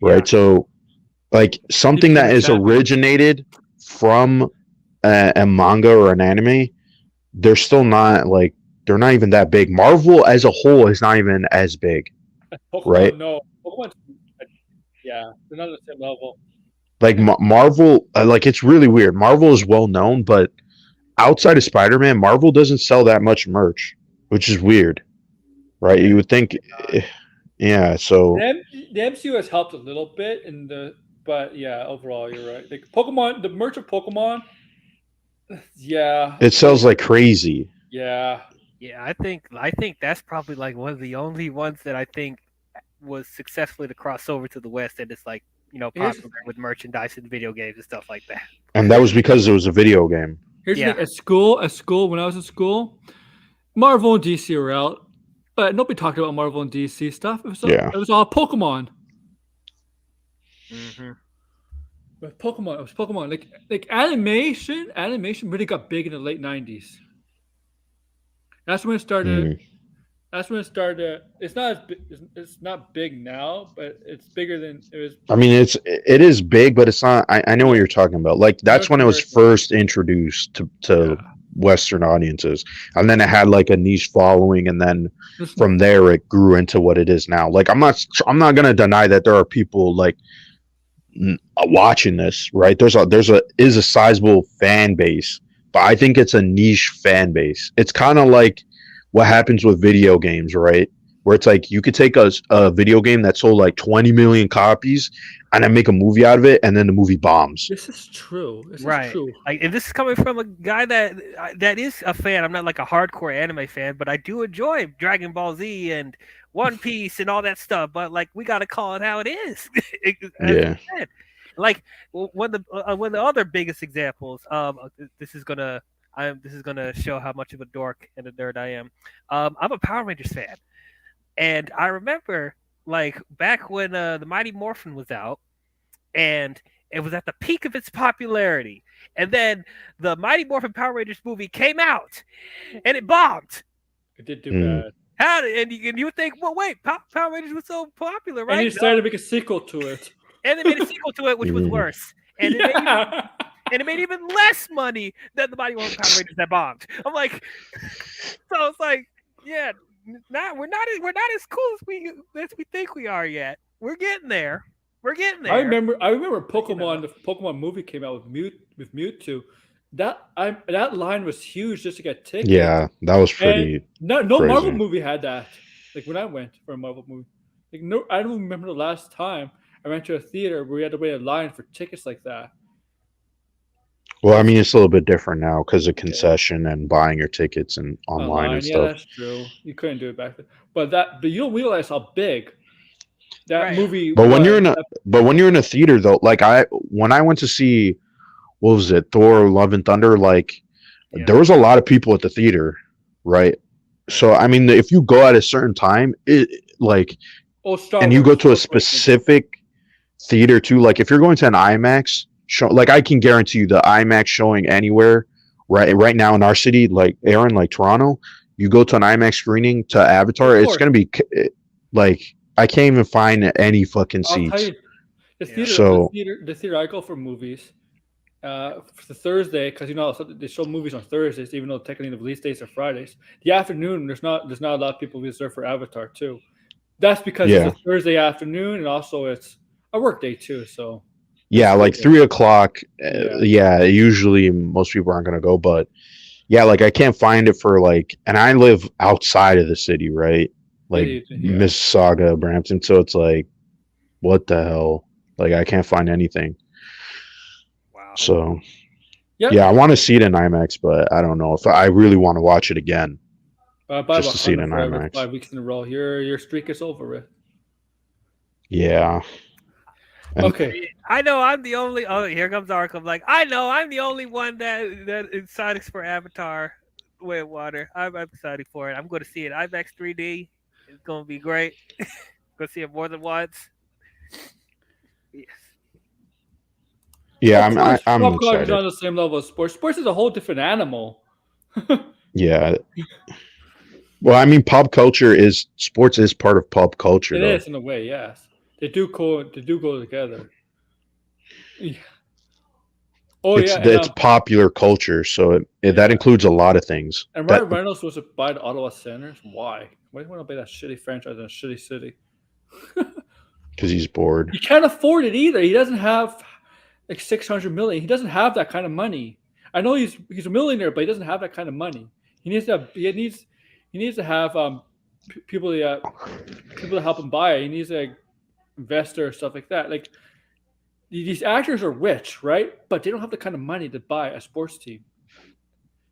[SPEAKER 3] right?
[SPEAKER 2] Yeah.
[SPEAKER 3] So, like something
[SPEAKER 1] Became
[SPEAKER 3] that
[SPEAKER 1] a
[SPEAKER 3] is
[SPEAKER 1] champion.
[SPEAKER 3] originated from a manga or an anime, they're still not like they're not even that big. Marvel as a whole is not even as big, right?
[SPEAKER 1] Pokemon, no. Pokemon, yeah, they're not on the same level.
[SPEAKER 3] Like Marvel, like it's really weird. Marvel is well known, but outside of Spider-Man, Marvel doesn't sell that much merch, which is weird, right?
[SPEAKER 1] Yeah.
[SPEAKER 3] You would think, yeah. So
[SPEAKER 1] The MCU has helped a little bit in the, but yeah, overall you're right. Like Pokemon, the merch of Pokemon, yeah,
[SPEAKER 3] it sells like crazy.
[SPEAKER 1] yeah.
[SPEAKER 2] Yeah, I think that's probably like one of the only ones that I think was successfully to cross over to the West and it's like,
[SPEAKER 1] Here's
[SPEAKER 2] popular with merchandise and video games and stuff like that.
[SPEAKER 3] And that
[SPEAKER 1] here's
[SPEAKER 3] was because it was a video game.
[SPEAKER 1] here's the
[SPEAKER 2] Yeah.
[SPEAKER 1] thing. At school, when I was in school, Marvel and DC were out, but nobody talked about Marvel and DC stuff.
[SPEAKER 3] Yeah.
[SPEAKER 1] It was all Pokemon.
[SPEAKER 2] Hmm.
[SPEAKER 1] With Pokemon, it was Pokemon. Like animation really got big in the late '90s. That's when it started.
[SPEAKER 3] Mm.
[SPEAKER 1] That's when it started. It's not as it's not big now, but it's bigger than it was.
[SPEAKER 3] I mean, it is big, but it's not. I know what you're talking about. Like that's
[SPEAKER 1] North
[SPEAKER 3] when it was
[SPEAKER 1] America.
[SPEAKER 3] first introduced to
[SPEAKER 1] Yeah.
[SPEAKER 3] Western audiences, and then it had like a niche following, and then
[SPEAKER 1] Listen,
[SPEAKER 3] from there it grew into what it is now. Like I'm not gonna deny that there are people like watching this, right? There's a sizable fan base, but I think it's a niche fan base. It's kind of like what happens with video games, right? Where it's like you could take a video game that sold like 20 million copies and then make a movie out of it, and then the movie bombs.
[SPEAKER 1] this is true. This is
[SPEAKER 2] Right.
[SPEAKER 1] true.
[SPEAKER 2] Like, and this is coming from a guy that is a fan. I'm not like a hardcore anime fan, but I do enjoy Dragon Ball Z and One Piece and all that stuff. But like, we got to call it how it is. As you
[SPEAKER 3] Yeah,
[SPEAKER 2] said. Like one of the other biggest examples. This is gonna show how much of a dork and a nerd I am. I'm a Power Rangers fan, and I remember like back when the Mighty Morphin was out, and it was at the peak of its popularity. And then the Mighty Morphin Power Rangers movie came out, and it bombed.
[SPEAKER 1] It did do
[SPEAKER 3] Mm.
[SPEAKER 1] bad.
[SPEAKER 2] And you would think, well, wait, Power Rangers was so popular,
[SPEAKER 1] And
[SPEAKER 2] right?
[SPEAKER 1] he
[SPEAKER 2] No.
[SPEAKER 1] decided to make a sequel to it.
[SPEAKER 2] And they made a sequel to it, which was
[SPEAKER 3] Mhm.
[SPEAKER 2] worse. And
[SPEAKER 1] Yeah.
[SPEAKER 2] it made even less money than the Mighty Morphin Power Rangers that bombed. I'm like, so it's like, yeah, we're not as cool as we think we are yet. We're getting there. We're getting there.
[SPEAKER 1] I remember Pokemon. The Pokemon movie came out with Mewtwo. That line was huge just to get tickets.
[SPEAKER 3] yeah, that was
[SPEAKER 1] And
[SPEAKER 3] pretty.
[SPEAKER 1] no
[SPEAKER 3] crazy.
[SPEAKER 1] Marvel movie had that. Like when I went for a Marvel movie, like no, I don't remember the last time I went to a theater where we had to wait a line for tickets like that.
[SPEAKER 3] Well, I mean, it's a little bit different now because of concession and buying your tickets and online and
[SPEAKER 1] Yeah,
[SPEAKER 3] stuff.
[SPEAKER 1] that's true. You couldn't do it back then, but you don't realize how big that
[SPEAKER 2] Right.
[SPEAKER 1] movie
[SPEAKER 3] But when
[SPEAKER 1] was.
[SPEAKER 3] you're in a theater though, like when I went to see what was it, Thor: Love and Thunder, like
[SPEAKER 2] Yeah.
[SPEAKER 3] there was a lot of people at the theater, right? So I mean, if you go at a certain time,
[SPEAKER 1] Star
[SPEAKER 3] and you
[SPEAKER 1] Wars,
[SPEAKER 3] go to a
[SPEAKER 1] Star Wars.
[SPEAKER 3] specific theater too, like if you're going to an IMAX show, like I can guarantee you the IMAX showing anywhere right now in our city, like Aaron, like Toronto, you go to an IMAX screening to Avatar,
[SPEAKER 1] Of
[SPEAKER 3] it's
[SPEAKER 1] course.
[SPEAKER 3] gonna be like I can't even find any fucking
[SPEAKER 1] I'll tell
[SPEAKER 3] seats.
[SPEAKER 1] you, the
[SPEAKER 2] Yeah.
[SPEAKER 1] theater,
[SPEAKER 3] So-
[SPEAKER 1] the theater I go for movies, for the Thursday, because they show movies on Thursdays, even though technically the release dates are Fridays. The afternoon, there's not a lot of people reserved for Avatar too. That's because
[SPEAKER 3] Yeah.
[SPEAKER 1] it's a Thursday afternoon, and also it's a work day too. So
[SPEAKER 3] Yeah, like
[SPEAKER 1] Thursday.
[SPEAKER 3] 3 o'clock.
[SPEAKER 1] Yeah.
[SPEAKER 3] Yeah, usually most people aren't gonna go, but yeah, like I can't find it for like, and I live outside of the city, right? Like
[SPEAKER 1] Yeah.
[SPEAKER 3] Mississauga, Brampton, so it's like, what the hell? Like I can't find anything.
[SPEAKER 2] Wow.
[SPEAKER 3] So
[SPEAKER 1] Yep.
[SPEAKER 3] yeah, I want to see it in IMAX, but I don't know if I really want to watch it again. Just to see it in IMAX.
[SPEAKER 1] 5 weeks in a row. Your streak is over with.
[SPEAKER 3] Yeah. And-
[SPEAKER 1] Okay.
[SPEAKER 2] I know I'm the only. Oh, here comes Arkham. Like I know I'm the only one that excited for Avatar: Way of Water. I'm excited for it. I'm going to see it IMAX 3D. It's going to be great. Go see it more than once. Yes.
[SPEAKER 3] Yeah,
[SPEAKER 1] Of course,
[SPEAKER 3] I'm
[SPEAKER 1] pop culture is
[SPEAKER 3] excited.
[SPEAKER 1] on the same level as sports. Sports is a whole different animal.
[SPEAKER 3] Yeah. Well, I mean, sports is part of pop culture,
[SPEAKER 1] It
[SPEAKER 3] though.
[SPEAKER 1] is in a way, yes. They do go together. Yeah. Oh
[SPEAKER 3] It's
[SPEAKER 1] yeah,
[SPEAKER 3] it's popular culture, so that
[SPEAKER 1] yeah,
[SPEAKER 3] includes a lot of things.
[SPEAKER 1] and
[SPEAKER 3] That
[SPEAKER 1] Ryan Reynolds was to buy the Ottawa Senators. Why? Why do you want to buy that shitty franchise in a shitty city?
[SPEAKER 3] because he's bored.
[SPEAKER 1] He can't afford it either. He doesn't have like 600 million. He doesn't have that kind of money. I know he's a millionaire, but he doesn't have that kind of money. He needs to have people people to help him buy it. He needs like investor stuff like that. Like these actors are rich, right? But they don't have the kind of money to buy a sports team.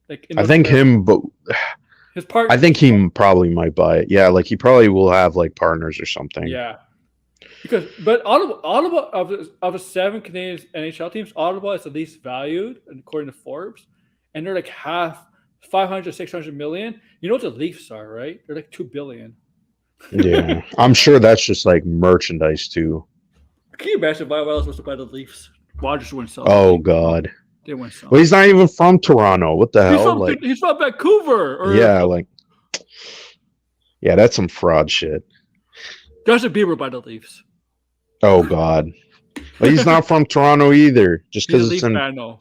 [SPEAKER 1] Like in
[SPEAKER 3] I
[SPEAKER 1] order
[SPEAKER 3] think
[SPEAKER 1] for
[SPEAKER 3] him, but
[SPEAKER 1] his part,
[SPEAKER 3] I think he probably might buy it. Yeah, like he probably will have like partners or something.
[SPEAKER 1] yeah. Because but Ottawa of the seven Canadian NHL teams, Ottawa is the least valued according to Forbes, and they're like half 500, 600 million. You know what the Leafs are, right? They're like 2 billion.
[SPEAKER 3] Yeah, I'm sure that's just like merchandise too.
[SPEAKER 1] Can you imagine if I was supposed to buy the Leafs? Rogers wouldn't sell the
[SPEAKER 3] Oh
[SPEAKER 1] Leafs.
[SPEAKER 3] God.
[SPEAKER 1] They wouldn't sell
[SPEAKER 3] Well,
[SPEAKER 1] them.
[SPEAKER 3] he's not even from Toronto. What the hell? Like,
[SPEAKER 1] He's from Vancouver
[SPEAKER 3] yeah,
[SPEAKER 1] or
[SPEAKER 3] like, yeah, that's some fraud shit.
[SPEAKER 1] Justin Bieber by the Leafs.
[SPEAKER 3] Oh God. But he's not from Toronto either. Just
[SPEAKER 1] He's a
[SPEAKER 3] because it's
[SPEAKER 1] Leaf
[SPEAKER 3] in.
[SPEAKER 1] fan, though.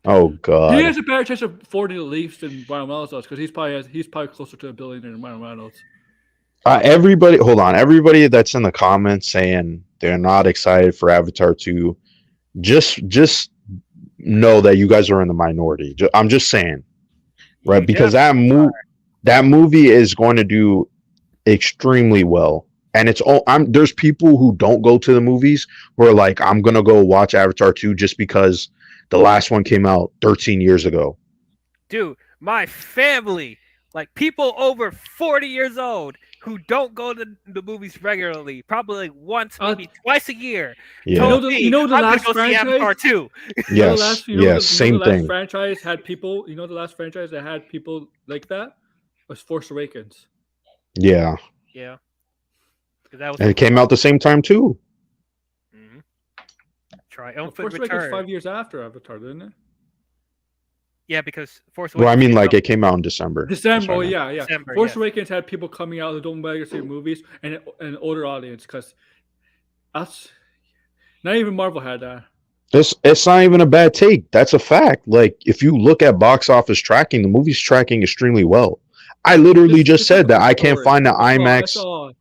[SPEAKER 3] Oh
[SPEAKER 1] He
[SPEAKER 3] God.
[SPEAKER 1] has a better chance of affording the Leafs than Ryan Reynolds does because he's probably closer to a billionaire than Ryan Reynolds.
[SPEAKER 3] Everybody, hold on. Everybody that's in the comments saying they're not excited for Avatar 2, just know that you guys are in the minority. I'm just saying, right?
[SPEAKER 2] You
[SPEAKER 3] Because
[SPEAKER 2] definitely
[SPEAKER 3] that movie is going to do extremely well. And it's all there's people who don't go to the movies who are like, I'm gonna go watch Avatar 2 just because the last one came out 13 years ago.
[SPEAKER 2] dude, my family, like people over 40 years old who don't go to the movies regularly, probably like once,
[SPEAKER 1] Uh,
[SPEAKER 2] maybe twice a year,
[SPEAKER 3] Yeah.
[SPEAKER 2] told me
[SPEAKER 1] You know the
[SPEAKER 2] I'm gonna
[SPEAKER 1] last
[SPEAKER 2] go see
[SPEAKER 1] franchise.
[SPEAKER 2] Avatar 2.
[SPEAKER 1] You know the last,
[SPEAKER 3] Yes,
[SPEAKER 1] the
[SPEAKER 3] same
[SPEAKER 1] last
[SPEAKER 3] thing.
[SPEAKER 1] franchise had people. You know the last franchise that had people like that was Force Awakens.
[SPEAKER 3] Yeah.
[SPEAKER 2] Yeah, because that was
[SPEAKER 3] And it came out the same time too.
[SPEAKER 2] Mhm.
[SPEAKER 1] Well,
[SPEAKER 2] Triumphant
[SPEAKER 1] Force Awakens
[SPEAKER 2] return.
[SPEAKER 1] 5 years after Avatar, didn't it?
[SPEAKER 2] Yeah, because Force
[SPEAKER 3] Well, I
[SPEAKER 2] Awakens
[SPEAKER 3] mean,
[SPEAKER 2] came
[SPEAKER 3] like
[SPEAKER 2] out
[SPEAKER 3] it came out in December.
[SPEAKER 1] December.
[SPEAKER 3] That's
[SPEAKER 1] Oh
[SPEAKER 3] what I meant.
[SPEAKER 1] yeah.
[SPEAKER 2] December.
[SPEAKER 1] Force
[SPEAKER 2] Yes.
[SPEAKER 1] Awakens had people coming out that don't regularly see movies and an older audience because us, not even Marvel had that.
[SPEAKER 3] It's not even a bad take. That's a fact. Like if you look at box office tracking, the movie's tracking extremely well. I literally just
[SPEAKER 1] It's just
[SPEAKER 3] said
[SPEAKER 1] a
[SPEAKER 3] that
[SPEAKER 1] good
[SPEAKER 3] I can't
[SPEAKER 1] story.
[SPEAKER 3] find the
[SPEAKER 1] That's all. That's
[SPEAKER 3] IMAX.
[SPEAKER 1] all.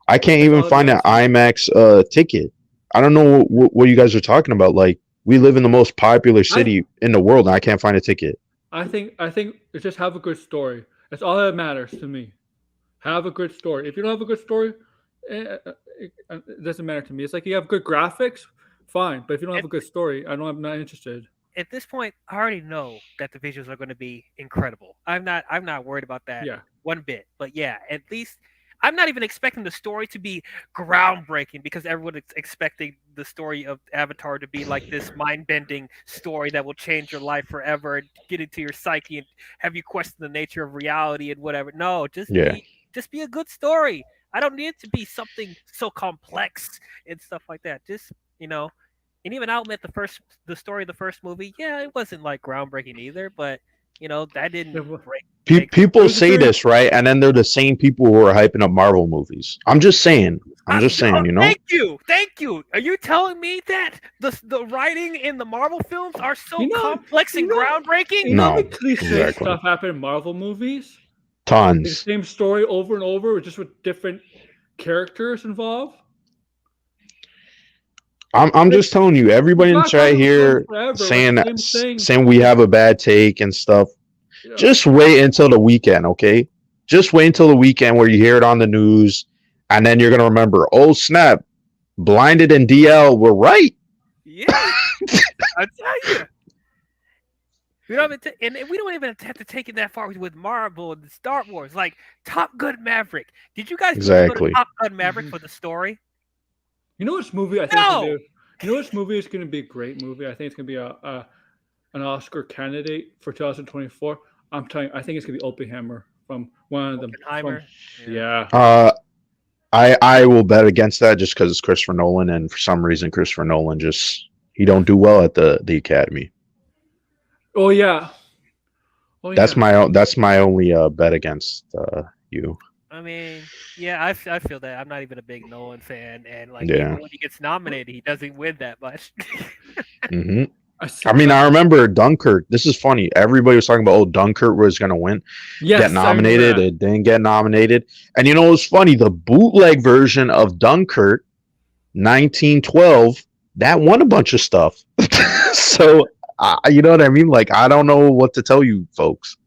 [SPEAKER 3] I can't
[SPEAKER 1] That's
[SPEAKER 3] even
[SPEAKER 1] all that
[SPEAKER 3] find an
[SPEAKER 1] matters to me.
[SPEAKER 3] IMAX ticket. I don't know what you guys are talking about. Like we live in the most popular
[SPEAKER 1] I
[SPEAKER 3] city in the world, and I can't find a ticket.
[SPEAKER 1] I think it's just have a good story. That's all that matters to me. Have a good story. If you don't have a good story, it doesn't matter to me. It's like you have good graphics, fine. But if you don't have
[SPEAKER 2] At,
[SPEAKER 1] a good story, I'm not interested.
[SPEAKER 2] at this point, I already know that the visuals are going to be incredible. I'm not worried about that
[SPEAKER 1] Yeah.
[SPEAKER 2] one bit. But yeah, at least I'm not even expecting the story to be groundbreaking because everyone is expecting the story of Avatar to be like this mind-bending story that will change your life forever and get into your psyche and have you question the nature of reality and whatever. No,
[SPEAKER 3] Yeah.
[SPEAKER 2] just be a good story. I don't need it to be something so complex and stuff like that. Just, you know, and even I'll admit the story of the first movie, yeah, it wasn't like groundbreaking either, but that didn't
[SPEAKER 1] It
[SPEAKER 2] make
[SPEAKER 3] People
[SPEAKER 1] was a
[SPEAKER 3] say
[SPEAKER 1] good.
[SPEAKER 3] this, right? And then they're the same people who are hyping up Marvel movies. I'm just saying. I'm just saying, you know?
[SPEAKER 2] Thank you. Are you telling me that the writing in the Marvel films are so
[SPEAKER 1] You know,
[SPEAKER 2] complex and
[SPEAKER 1] you know,
[SPEAKER 2] groundbreaking?
[SPEAKER 1] you know
[SPEAKER 3] No,
[SPEAKER 1] the cliche
[SPEAKER 3] exactly.
[SPEAKER 1] stuff happen in Marvel movies. The
[SPEAKER 3] Tons.
[SPEAKER 1] same story over and over, just with different characters involved.
[SPEAKER 3] I'm
[SPEAKER 1] Like,
[SPEAKER 3] just telling you,
[SPEAKER 1] The
[SPEAKER 3] everybody in the
[SPEAKER 1] Black
[SPEAKER 3] chat
[SPEAKER 1] Panther was going
[SPEAKER 3] here
[SPEAKER 1] forever with
[SPEAKER 3] saying
[SPEAKER 1] the same thing.
[SPEAKER 3] saying we have a bad take and stuff.
[SPEAKER 1] Yeah.
[SPEAKER 3] Just wait until the weekend, okay? Just wait until the weekend where you hear it on the news, and then you're gonna remember, oh snap, Blinded and DL were right.
[SPEAKER 2] Yeah, I tell you. We don't even and we don't even have to take it that far with Marvel and Star Wars. Like Top Gun Maverick. Did you guys really go to
[SPEAKER 3] Exactly.
[SPEAKER 2] Top Gun Maverick for the story?
[SPEAKER 1] You know which movie I think is gonna
[SPEAKER 2] No.
[SPEAKER 1] be? You know which movie is gonna be a great movie? I think it's gonna be an Oscar candidate for 2024. I'm telling you, I think it's gonna be Oppenheimer from one of them.
[SPEAKER 2] Oppenheimer.
[SPEAKER 1] Yeah.
[SPEAKER 3] I will bet against that just because it's Christopher Nolan, and for some reason Christopher Nolan just he don't do well at the Academy.
[SPEAKER 1] Oh yeah. Oh yeah.
[SPEAKER 3] That's my only bet against you.
[SPEAKER 2] I mean, yeah, I feel that. I'm not even a big Nolan fan, and like
[SPEAKER 3] Yeah.
[SPEAKER 2] even when he gets nominated, he doesn't win that much.
[SPEAKER 3] Hmm.
[SPEAKER 1] I see
[SPEAKER 3] I mean,
[SPEAKER 1] that.
[SPEAKER 3] I remember Dunkirk. This is funny. Everybody was talking about, oh, Dunkirk was going to win, get
[SPEAKER 1] Yes, I remember
[SPEAKER 3] nominated.
[SPEAKER 1] that.
[SPEAKER 3] It didn't get nominated. And you know what's funny? The bootleg version of Dunkirk, 1912, that won a bunch of stuff. So, you know what I mean? Like, I don't know what to tell you, folks.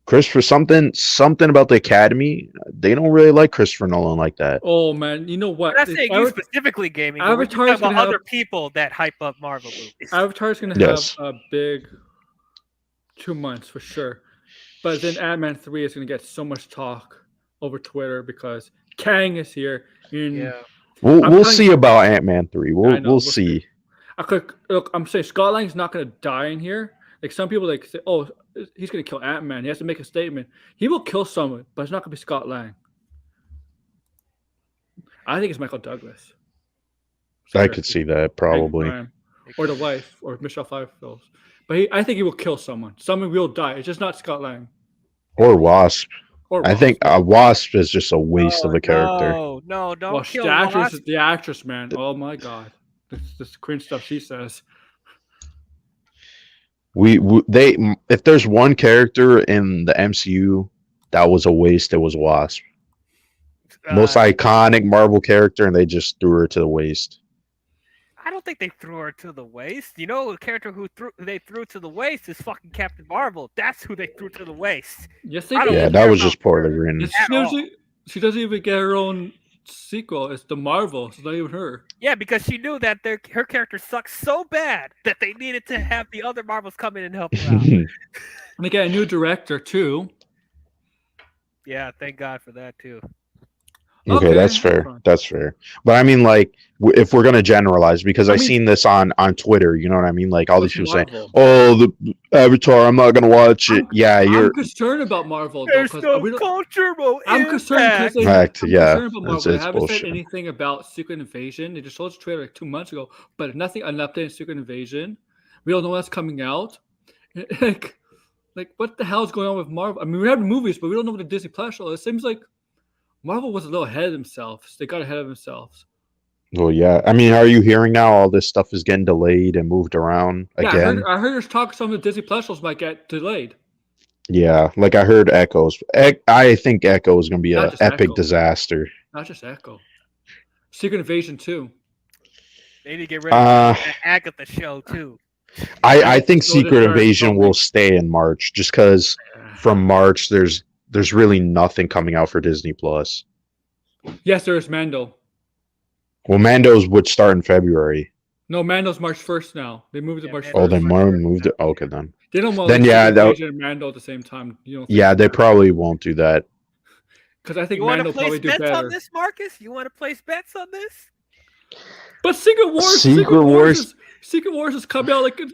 [SPEAKER 3] Christopher, something about the Academy. They don't really like Christopher Nolan like that.
[SPEAKER 1] Oh man, you know
[SPEAKER 2] I'm
[SPEAKER 1] what?
[SPEAKER 2] not saying you specifically gaming, but we're just
[SPEAKER 1] Avatar's
[SPEAKER 2] talking
[SPEAKER 1] gonna
[SPEAKER 2] about
[SPEAKER 1] have
[SPEAKER 2] other people that hype up Marvel movies.
[SPEAKER 1] Avatar's gonna have
[SPEAKER 3] Yes.
[SPEAKER 1] a big 2 months for sure. But then Ant-Man 3 is gonna get so much talk over Twitter because Kang is here. And
[SPEAKER 2] Yeah.
[SPEAKER 3] We'll
[SPEAKER 1] I'm
[SPEAKER 3] we'll
[SPEAKER 1] telling
[SPEAKER 3] see
[SPEAKER 1] you,
[SPEAKER 3] about Ant-Man 3.
[SPEAKER 1] I
[SPEAKER 3] We'll
[SPEAKER 1] know,
[SPEAKER 3] we'll
[SPEAKER 1] we'll see.
[SPEAKER 3] see.
[SPEAKER 1] Look, I'm saying Scott Lang's not gonna die in here. Like some people like say, oh, he's gonna kill Ant-Man. He has to make a statement. He will kill someone, but it's not gonna be Scott Lang. I think it's Michael Douglas.
[SPEAKER 3] I could
[SPEAKER 1] Seriously.
[SPEAKER 3] see that
[SPEAKER 1] Hank
[SPEAKER 3] probably.
[SPEAKER 1] Graham. Or the wife, or Michelle Pfeiffer. But I think he will kill someone. Someone will die. It's just not Scott Lang.
[SPEAKER 3] Or Wasp.
[SPEAKER 1] Or
[SPEAKER 3] I think
[SPEAKER 1] Wasp.
[SPEAKER 3] Wasp is just a waste of a character.
[SPEAKER 2] No, don't
[SPEAKER 1] Well,
[SPEAKER 2] kill
[SPEAKER 1] the actress,
[SPEAKER 2] Wasp.
[SPEAKER 1] the actress, man. Oh my god, this cringe stuff she says.
[SPEAKER 3] They if there's one character in the MCU that was a waste, it was Wasp. Most iconic Marvel character, and they just threw her to the waste.
[SPEAKER 2] I don't think they threw her to the waste. You know, the character who they threw to the waste is fucking Captain Marvel. That's who they threw to the waste.
[SPEAKER 1] Yes, they
[SPEAKER 2] I don't
[SPEAKER 3] Yeah,
[SPEAKER 1] did.
[SPEAKER 3] that
[SPEAKER 2] care
[SPEAKER 3] was
[SPEAKER 2] about
[SPEAKER 3] just poorly
[SPEAKER 2] her.
[SPEAKER 3] written.
[SPEAKER 1] She doesn't even get her own sequel. It's the Marvel. It's not even her.
[SPEAKER 2] Yeah, because she knew that her character sucks so bad that they needed to have the other Marvels come in and help her out.
[SPEAKER 1] And they get a new director too.
[SPEAKER 2] Yeah, thank God for that too.
[SPEAKER 3] Okay, that's fair.
[SPEAKER 1] fine.
[SPEAKER 3] That's fair. But I mean, like, if we're gonna generalize, because
[SPEAKER 1] I
[SPEAKER 3] I've
[SPEAKER 1] mean-
[SPEAKER 3] seen this on Twitter, you know what I mean? Like all these
[SPEAKER 1] With
[SPEAKER 3] people saying,
[SPEAKER 1] Marvel.
[SPEAKER 3] "Oh, the Avatar, I'm not gonna watch it."
[SPEAKER 1] I'm concerned about Marvel though, because
[SPEAKER 2] cultural
[SPEAKER 1] I'm concerned because they
[SPEAKER 3] Fact,
[SPEAKER 1] I'm
[SPEAKER 3] yeah,
[SPEAKER 1] concerned about Marvel.
[SPEAKER 3] it's
[SPEAKER 1] They haven't
[SPEAKER 3] bullshit.
[SPEAKER 1] said anything about Secret Invasion. They just told us Twitter like 2 months ago, but nothing an update on Secret Invasion. We don't know what's coming out. Like what the hell is going on with Marvel? I mean, we have movies, but we don't know what the Disney Plus show is. It seems like Marvel was a little ahead of themselves. They got ahead of themselves.
[SPEAKER 3] Well, yeah. I mean, are you hearing now all this stuff is getting delayed and moved around again?
[SPEAKER 1] I heard there's talk some of the Disney Plus shows might get delayed.
[SPEAKER 3] Yeah, like I heard Echoes. I think Echo is going to be
[SPEAKER 1] Not
[SPEAKER 3] an
[SPEAKER 1] just
[SPEAKER 3] epic
[SPEAKER 1] Echo.
[SPEAKER 3] disaster.
[SPEAKER 1] Not just Echo. Secret Invasion 2.
[SPEAKER 2] They need to get rid of the Agatha show too.
[SPEAKER 3] I think
[SPEAKER 1] So they're
[SPEAKER 3] Secret
[SPEAKER 1] starting
[SPEAKER 3] Invasion
[SPEAKER 1] slowly.
[SPEAKER 3] will stay in March, just because from March there's really nothing coming out for Disney Plus.
[SPEAKER 1] Yes, there is Mando.
[SPEAKER 3] Well, Mando's would start in February.
[SPEAKER 1] No, Mando's March 1st now. They moved it March 1st.
[SPEAKER 3] Oh, then Marvel moved it. Okay, then.
[SPEAKER 1] They don't want
[SPEAKER 3] Then,
[SPEAKER 1] to
[SPEAKER 3] yeah,
[SPEAKER 1] Secret Invasion and Mando at the same time. You don't think
[SPEAKER 3] Yeah, they
[SPEAKER 1] that?
[SPEAKER 3] probably won't do that.
[SPEAKER 1] Because I think
[SPEAKER 2] You want
[SPEAKER 1] Mando
[SPEAKER 2] to
[SPEAKER 1] will
[SPEAKER 2] place
[SPEAKER 1] probably do
[SPEAKER 2] bets
[SPEAKER 1] better.
[SPEAKER 2] on this, Marcus? You want to place bets on this?
[SPEAKER 1] But Secret Wars is coming out like in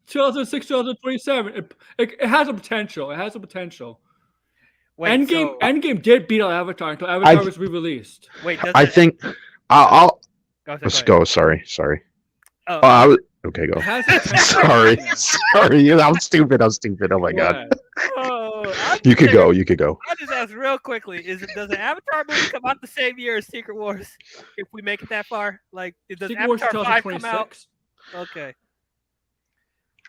[SPEAKER 1] 2006, 2027. It has a potential. It has a potential.
[SPEAKER 2] Wait,
[SPEAKER 1] Endgame did beat out Avatar until Avatar was re-released.
[SPEAKER 2] Wait, does
[SPEAKER 3] I
[SPEAKER 2] it-
[SPEAKER 3] think I'll
[SPEAKER 2] Go ahead,
[SPEAKER 3] let's
[SPEAKER 2] go
[SPEAKER 3] go. Sorry.
[SPEAKER 2] ahead.
[SPEAKER 3] Okay, go.
[SPEAKER 1] It has a potential.
[SPEAKER 3] Sorry. I'm stupid. Oh my
[SPEAKER 1] Go
[SPEAKER 3] god.
[SPEAKER 1] ahead.
[SPEAKER 2] I'm
[SPEAKER 3] You could
[SPEAKER 2] curious.
[SPEAKER 3] go.
[SPEAKER 2] I'll just ask real quickly: does the Avatar movie come out the same year as Secret Wars? If we make it that far, like does
[SPEAKER 1] Secret Wars
[SPEAKER 2] Avatar 5 come out?
[SPEAKER 1] 2026.
[SPEAKER 2] Okay.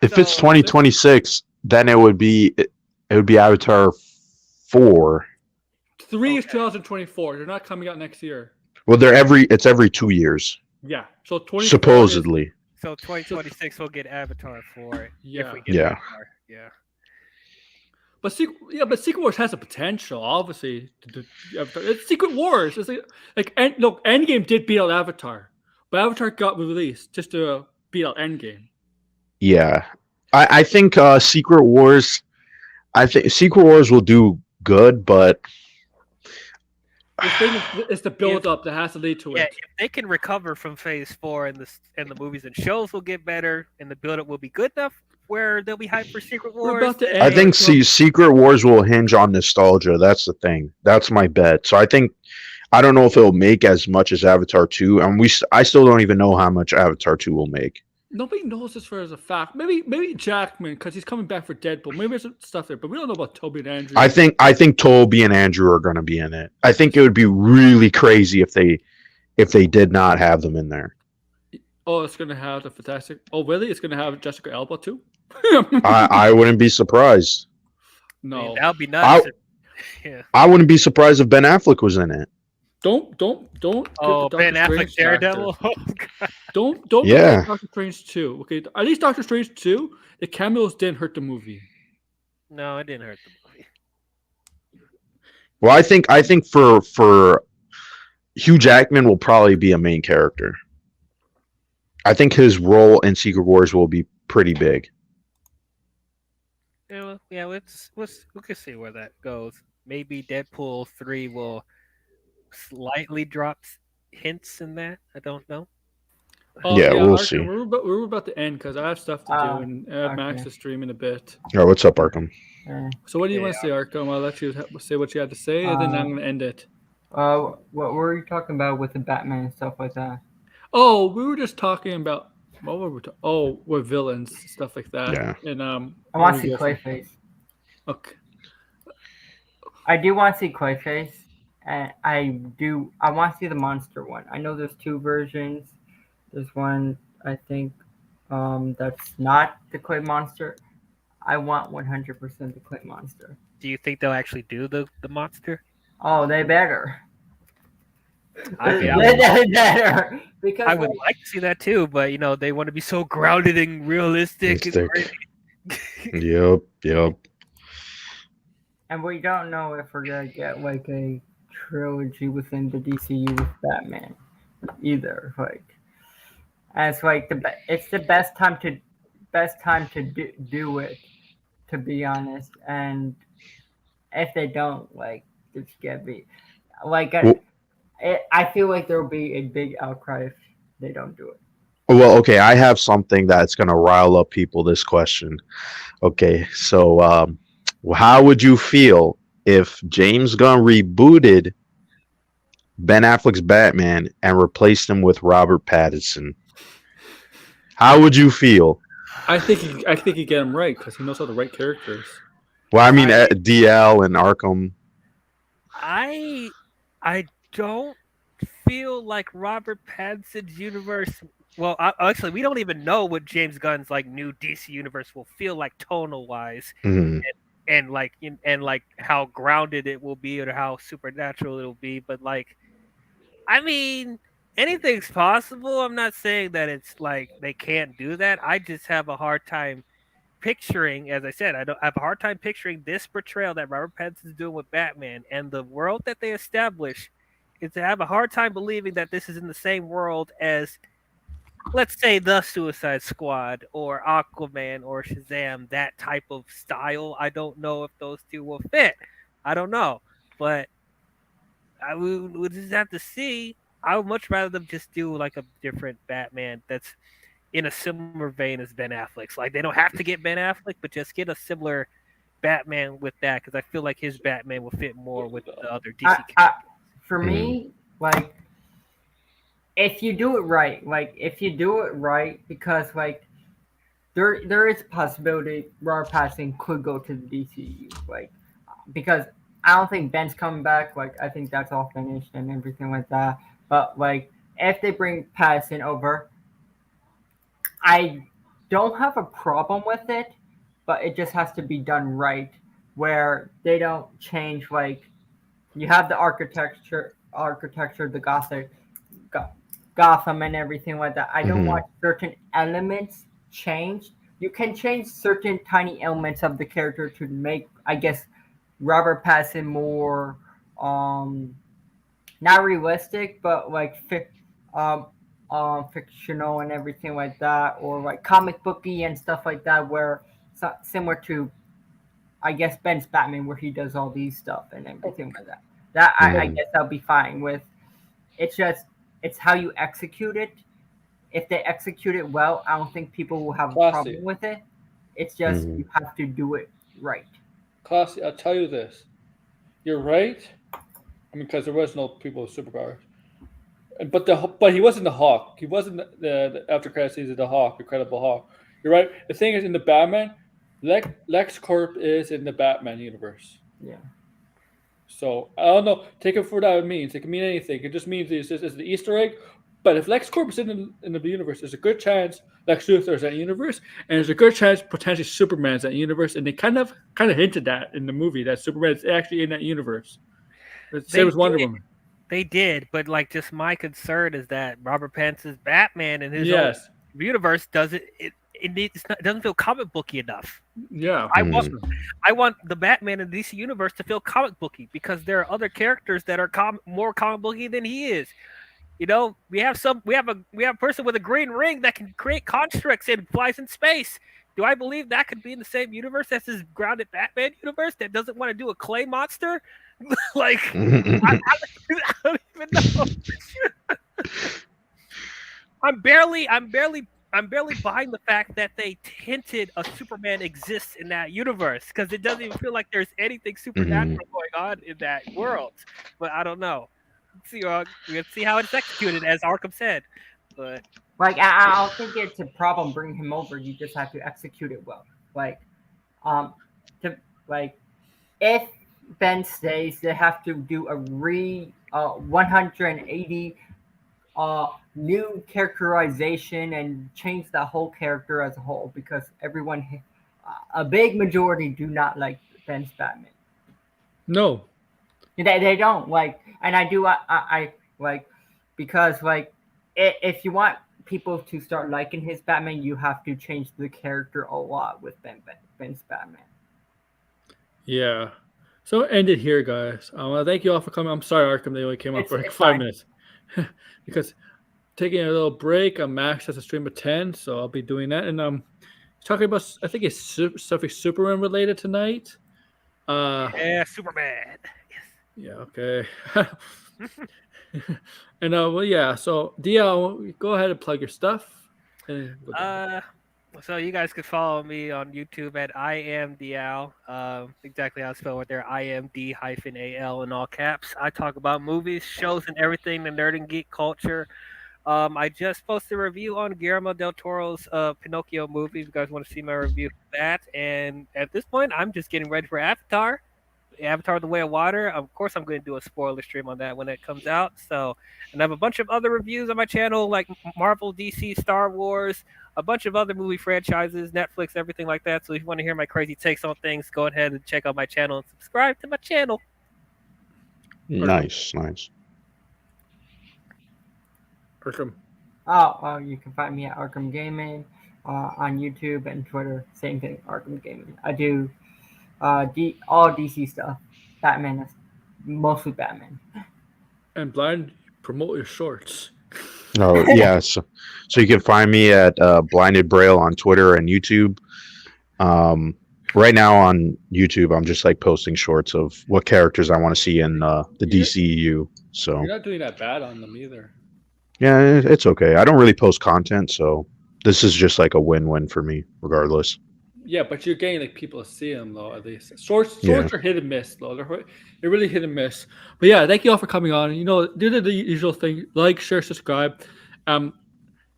[SPEAKER 3] If it's
[SPEAKER 2] So-
[SPEAKER 3] 2026, then it would be Avatar 4.
[SPEAKER 1] 3 is 2024. They're not coming out next year.
[SPEAKER 3] Well, it's every 2 years,
[SPEAKER 1] Yeah. So 24
[SPEAKER 3] supposedly.
[SPEAKER 2] So 2026 we'll get Avatar for it.
[SPEAKER 1] Yeah.
[SPEAKER 2] If we get
[SPEAKER 3] Yeah.
[SPEAKER 2] Avatar. Yeah.
[SPEAKER 1] But Secret Wars has a potential, obviously. It's Secret Wars. It's Endgame did beat out Avatar, but Avatar got released just to beat out Endgame.
[SPEAKER 3] Yeah, I think Secret Wars. I think Secret Wars will do good, but
[SPEAKER 1] The thing is the build up that has to lead to
[SPEAKER 2] Yeah,
[SPEAKER 1] it.
[SPEAKER 2] if they can recover from Phase 4 and the movies and shows will get better and the build up will be good enough where they'll be hyped for Secret
[SPEAKER 1] We're
[SPEAKER 2] Wars.
[SPEAKER 1] about to
[SPEAKER 2] then-
[SPEAKER 1] end.
[SPEAKER 3] I think
[SPEAKER 1] so-
[SPEAKER 3] Secret Wars will hinge on nostalgia. That's the thing. That's my bet. So I don't know if it'll make as much as Avatar 2, and I still don't even know how much Avatar 2 will make.
[SPEAKER 1] Nobody knows this for as a fact. Maybe Jackman because he's coming back for Deadpool. Maybe there's some stuff there, but we don't know about Toby and Andrew.
[SPEAKER 3] I think Toby and Andrew are going to be in it. I think it would be really crazy if they did not have them in there.
[SPEAKER 1] Oh, it's gonna have the fantastic. Oh, really? It's gonna have Jessica Alba too?
[SPEAKER 3] I wouldn't be surprised.
[SPEAKER 2] I mean,
[SPEAKER 1] No,
[SPEAKER 2] that would be
[SPEAKER 3] I
[SPEAKER 2] nuts. Yeah.
[SPEAKER 3] I wouldn't be surprised if Ben Affleck was in it.
[SPEAKER 1] don't get the
[SPEAKER 2] Oh, Ben
[SPEAKER 1] Doctor
[SPEAKER 2] Affleck
[SPEAKER 1] Strange actor.
[SPEAKER 2] Daredevil. Oh, God.
[SPEAKER 1] Don't compare
[SPEAKER 3] Yeah.
[SPEAKER 1] Doctor Strange 2. Okay, at least Doctor Strange 2, the cameos didn't hurt the movie.
[SPEAKER 2] No, it didn't hurt the movie.
[SPEAKER 3] Well, I think for Hugh Jackman will probably be a main character. I think his role in Secret Wars will be pretty big.
[SPEAKER 2] Yeah, well, yeah. We can see where that goes. Maybe Deadpool 3 will slightly drop hints in that. I don't know.
[SPEAKER 1] Oh
[SPEAKER 3] Yeah,
[SPEAKER 1] yeah,
[SPEAKER 3] we'll
[SPEAKER 1] Arkham,
[SPEAKER 3] see.
[SPEAKER 1] we're about to end because I have stuff to do and I have Max
[SPEAKER 4] Okay.
[SPEAKER 1] to stream in a bit.
[SPEAKER 3] Oh, what's up, Arkham?
[SPEAKER 1] So what do you
[SPEAKER 2] Yeah.
[SPEAKER 1] want to say, Arkham? I'll let you say what you had to say, and then I'm gonna end it.
[SPEAKER 4] What were you talking about with the Batman and stuff like that?
[SPEAKER 1] Oh, we were just talking about what were we? Oh, we're villains, stuff like that,
[SPEAKER 3] Yeah.
[SPEAKER 1] and
[SPEAKER 4] I
[SPEAKER 1] where
[SPEAKER 4] want
[SPEAKER 1] we
[SPEAKER 4] to see
[SPEAKER 1] go from.
[SPEAKER 4] Clayface.
[SPEAKER 1] Okay.
[SPEAKER 4] I do want to see Clayface, and I want to see the monster one. I know there's two versions. There's one I think that's not the Clay monster. I want 100% the Clay monster.
[SPEAKER 2] Do you think they'll actually do the monster?
[SPEAKER 4] Oh, they better.
[SPEAKER 2] I mean,
[SPEAKER 4] They better because
[SPEAKER 2] I would like to see that too, but they want to be so grounded and realistic. And
[SPEAKER 3] Stick.
[SPEAKER 2] crazy.
[SPEAKER 3] Yep.
[SPEAKER 4] and we don't know if we're gonna get like a trilogy within the DCU with Batman either. Like, and it's like it's the best time to do it. To be honest, and if they don't, like, it's gonna be like
[SPEAKER 3] Well,
[SPEAKER 4] I feel like there will be a big outcry if they don't do it.
[SPEAKER 3] well, okay. I have something that's gonna rile up people. This question. Okay, so how would you feel if James Gunn rebooted Ben Affleck's Batman and replaced him with Robert Pattinson? How would you feel?
[SPEAKER 1] I think he get him right because he knows how to write characters.
[SPEAKER 3] Well, I mean,
[SPEAKER 2] I-
[SPEAKER 3] DL and Arkham.
[SPEAKER 2] I I don't feel like Robert Pattinson's universe. Well, actually, we don't even know what James Gunn's like new DC universe will feel like tonal wise,
[SPEAKER 3] Mhm.
[SPEAKER 2] and like how grounded it will be or how supernatural it'll be. But like, I mean, anything's possible. I'm not saying that it's like they can't do that. I just have a hard time picturing, as I said, I have a hard time picturing this portrayal that Robert Pattinson's doing with Batman and the world that they establish. Is to have a hard time believing that this is in the same world as, let's say, the Suicide Squad or Aquaman or Shazam. That type of style. I don't know if those two will fit. I don't know, but we'll just have to see. I would much rather them just do like a different Batman that's in a similar vein as Ben Affleck's. Like, they don't have to get Ben Affleck, but just get a similar Batman with that, because I feel like his Batman will fit more with the other DC characters.
[SPEAKER 4] For me, like, if you do it right, because like there is a possibility Robert Pattinson could go to the DCU, like, because I don't think Ben's coming back. Like, I think that's all finished and everything like that. But like, if they bring Pattinson over, I don't have a problem with it, but it just has to be done right, where they don't change. Like, you have the architecture, the Go- Gotham, and everything like that. I don't want certain elements changed. You can change certain tiny elements of the character to make, I guess, Robert Pattinson more, not realistic, but like um, fictional and everything like that, or like comic booky and stuff like that, where similar to, I guess, Ben's Batman, where he does all these stuff and everything like that. That I guess I'll be fine with. It's just it's how you execute it. If they execute it well, I don't think people will have a
[SPEAKER 1] Classy.
[SPEAKER 4] problem with it. It's just you have to do it right.
[SPEAKER 1] Classy, I'll tell you this. You're right. I mean, because there was no people with superpowers. But he wasn't the Hawk. He wasn't the after credit scenes of the Hawk, Incredible Hawk. You're right. The thing is, in the Batman, Lex Corp is in the Batman universe.
[SPEAKER 4] Yeah.
[SPEAKER 1] So I don't know. Take it for what it means. It can mean anything. It just means it's the Easter egg, But if LexCorp is in the universe, there's a good chance Lex Luthor is that universe, and there's a good chance potentially Superman's that universe. And they kind of hinted that in the movie that Superman is actually in that universe. Same
[SPEAKER 2] They
[SPEAKER 1] as Wonder
[SPEAKER 2] did.
[SPEAKER 1] Woman.
[SPEAKER 2] They did, but like, just my concern is that Robert Pattinson's Batman in his own
[SPEAKER 1] Yes.
[SPEAKER 2] universe it doesn't feel comic booky enough.
[SPEAKER 1] Yeah.
[SPEAKER 2] I want
[SPEAKER 3] Mm.
[SPEAKER 2] I want the Batman in the DC universe to feel comic booky because there are other characters that are more comic booky than he is. You know, we have a person with a green ring that can create constructs and flies in space. Do I believe that could be in the same universe as his grounded Batman universe that doesn't want to do a clay monster? Like, I don't even know. I'm barely behind the fact that they hinted a Superman exists in that universe because it doesn't even feel like there's anything
[SPEAKER 3] Mhm.
[SPEAKER 2] supernatural going on in that world. But I don't know. Let's see how it's executed, as Arkham said. But
[SPEAKER 4] Like I don't think it's a problem bringing him over. You just have to execute it well. Like um, to like if Ben stays, they have to do a 180 new characterization and change the whole character as a whole because a big majority do not like Ben's Batman.
[SPEAKER 1] No.
[SPEAKER 4] They don't like, and I like because like if you want people to start liking his Batman, you have to change the character a lot with Ben's Batman.
[SPEAKER 1] Yeah. So end it here, guys. I want to thank you all for coming. I'm sorry, Arkham, they only came up for like
[SPEAKER 4] It's
[SPEAKER 1] 5 minutes because taking a little break. Max has a stream of 10, so I'll be doing that. And talking about, I think it's something Superman related tonight.
[SPEAKER 2] yeah, Superman.
[SPEAKER 1] Yeah, okay. And well, yeah. So DL, go ahead and plug your stuff. And
[SPEAKER 2] So you guys could follow me on YouTube at I am DL. Exactly how I spell it there. IMD-AL in all caps. I talk about movies, shows, and everything the nerd and geek culture. I just posted a review on Guillermo del Toro's Pinocchio movie. If you guys want to see my review of that, and at this point, I'm just getting ready for Avatar: The Way of Water. Of course, I'm going to do a spoiler stream on that when it comes out. So, and I have a bunch of other reviews on my channel, like Marvel, DC, Star Wars, a bunch of other movie franchises, Netflix, everything like that. So, if you want to hear my crazy takes on things, go ahead and check out my channel and subscribe to my channel.
[SPEAKER 3] Nice, nice.
[SPEAKER 1] Arkham.
[SPEAKER 4] You can find me at Arkham Gaming on YouTube and Twitter. Same thing, Arkham Gaming. I do all DC stuff. Batman is mostly Batman.
[SPEAKER 1] And Blind, promote your shorts.
[SPEAKER 3] Oh yeah, so you can find me at Blinded Braille on Twitter and YouTube. Right now on YouTube, I'm just like posting shorts of what characters I want to see in the DCEU. So
[SPEAKER 1] You're not doing that bad on them either.
[SPEAKER 3] yeah, it's okay. I don't really post content, so this is just like a win-win for me, regardless.
[SPEAKER 1] Yeah, but you're getting like people to see them though. At least shorts
[SPEAKER 3] Yeah.
[SPEAKER 1] are hit and miss though. They're really hit and miss. But yeah, thank you all for coming on. You know, do the usual thing: like, share, subscribe.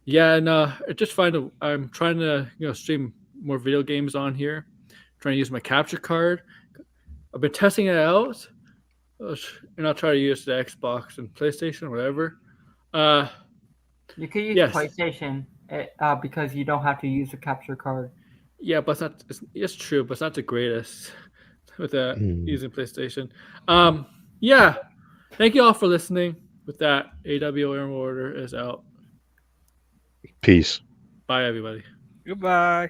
[SPEAKER 1] Yeah, and I'm trying to stream more video games on here. Trying to use my capture card. I've been testing it out, and I'll try to use the Xbox and PlayStation, whatever.
[SPEAKER 4] You could use
[SPEAKER 1] Yes.
[SPEAKER 4] PlayStation because you don't have to use a capture card.
[SPEAKER 1] Yeah, but it's true, but it's not the greatest with using PlayStation. Yeah. Thank you all for listening. With that, AWO Air Order is out.
[SPEAKER 3] Peace.
[SPEAKER 1] Bye, everybody.
[SPEAKER 2] Goodbye.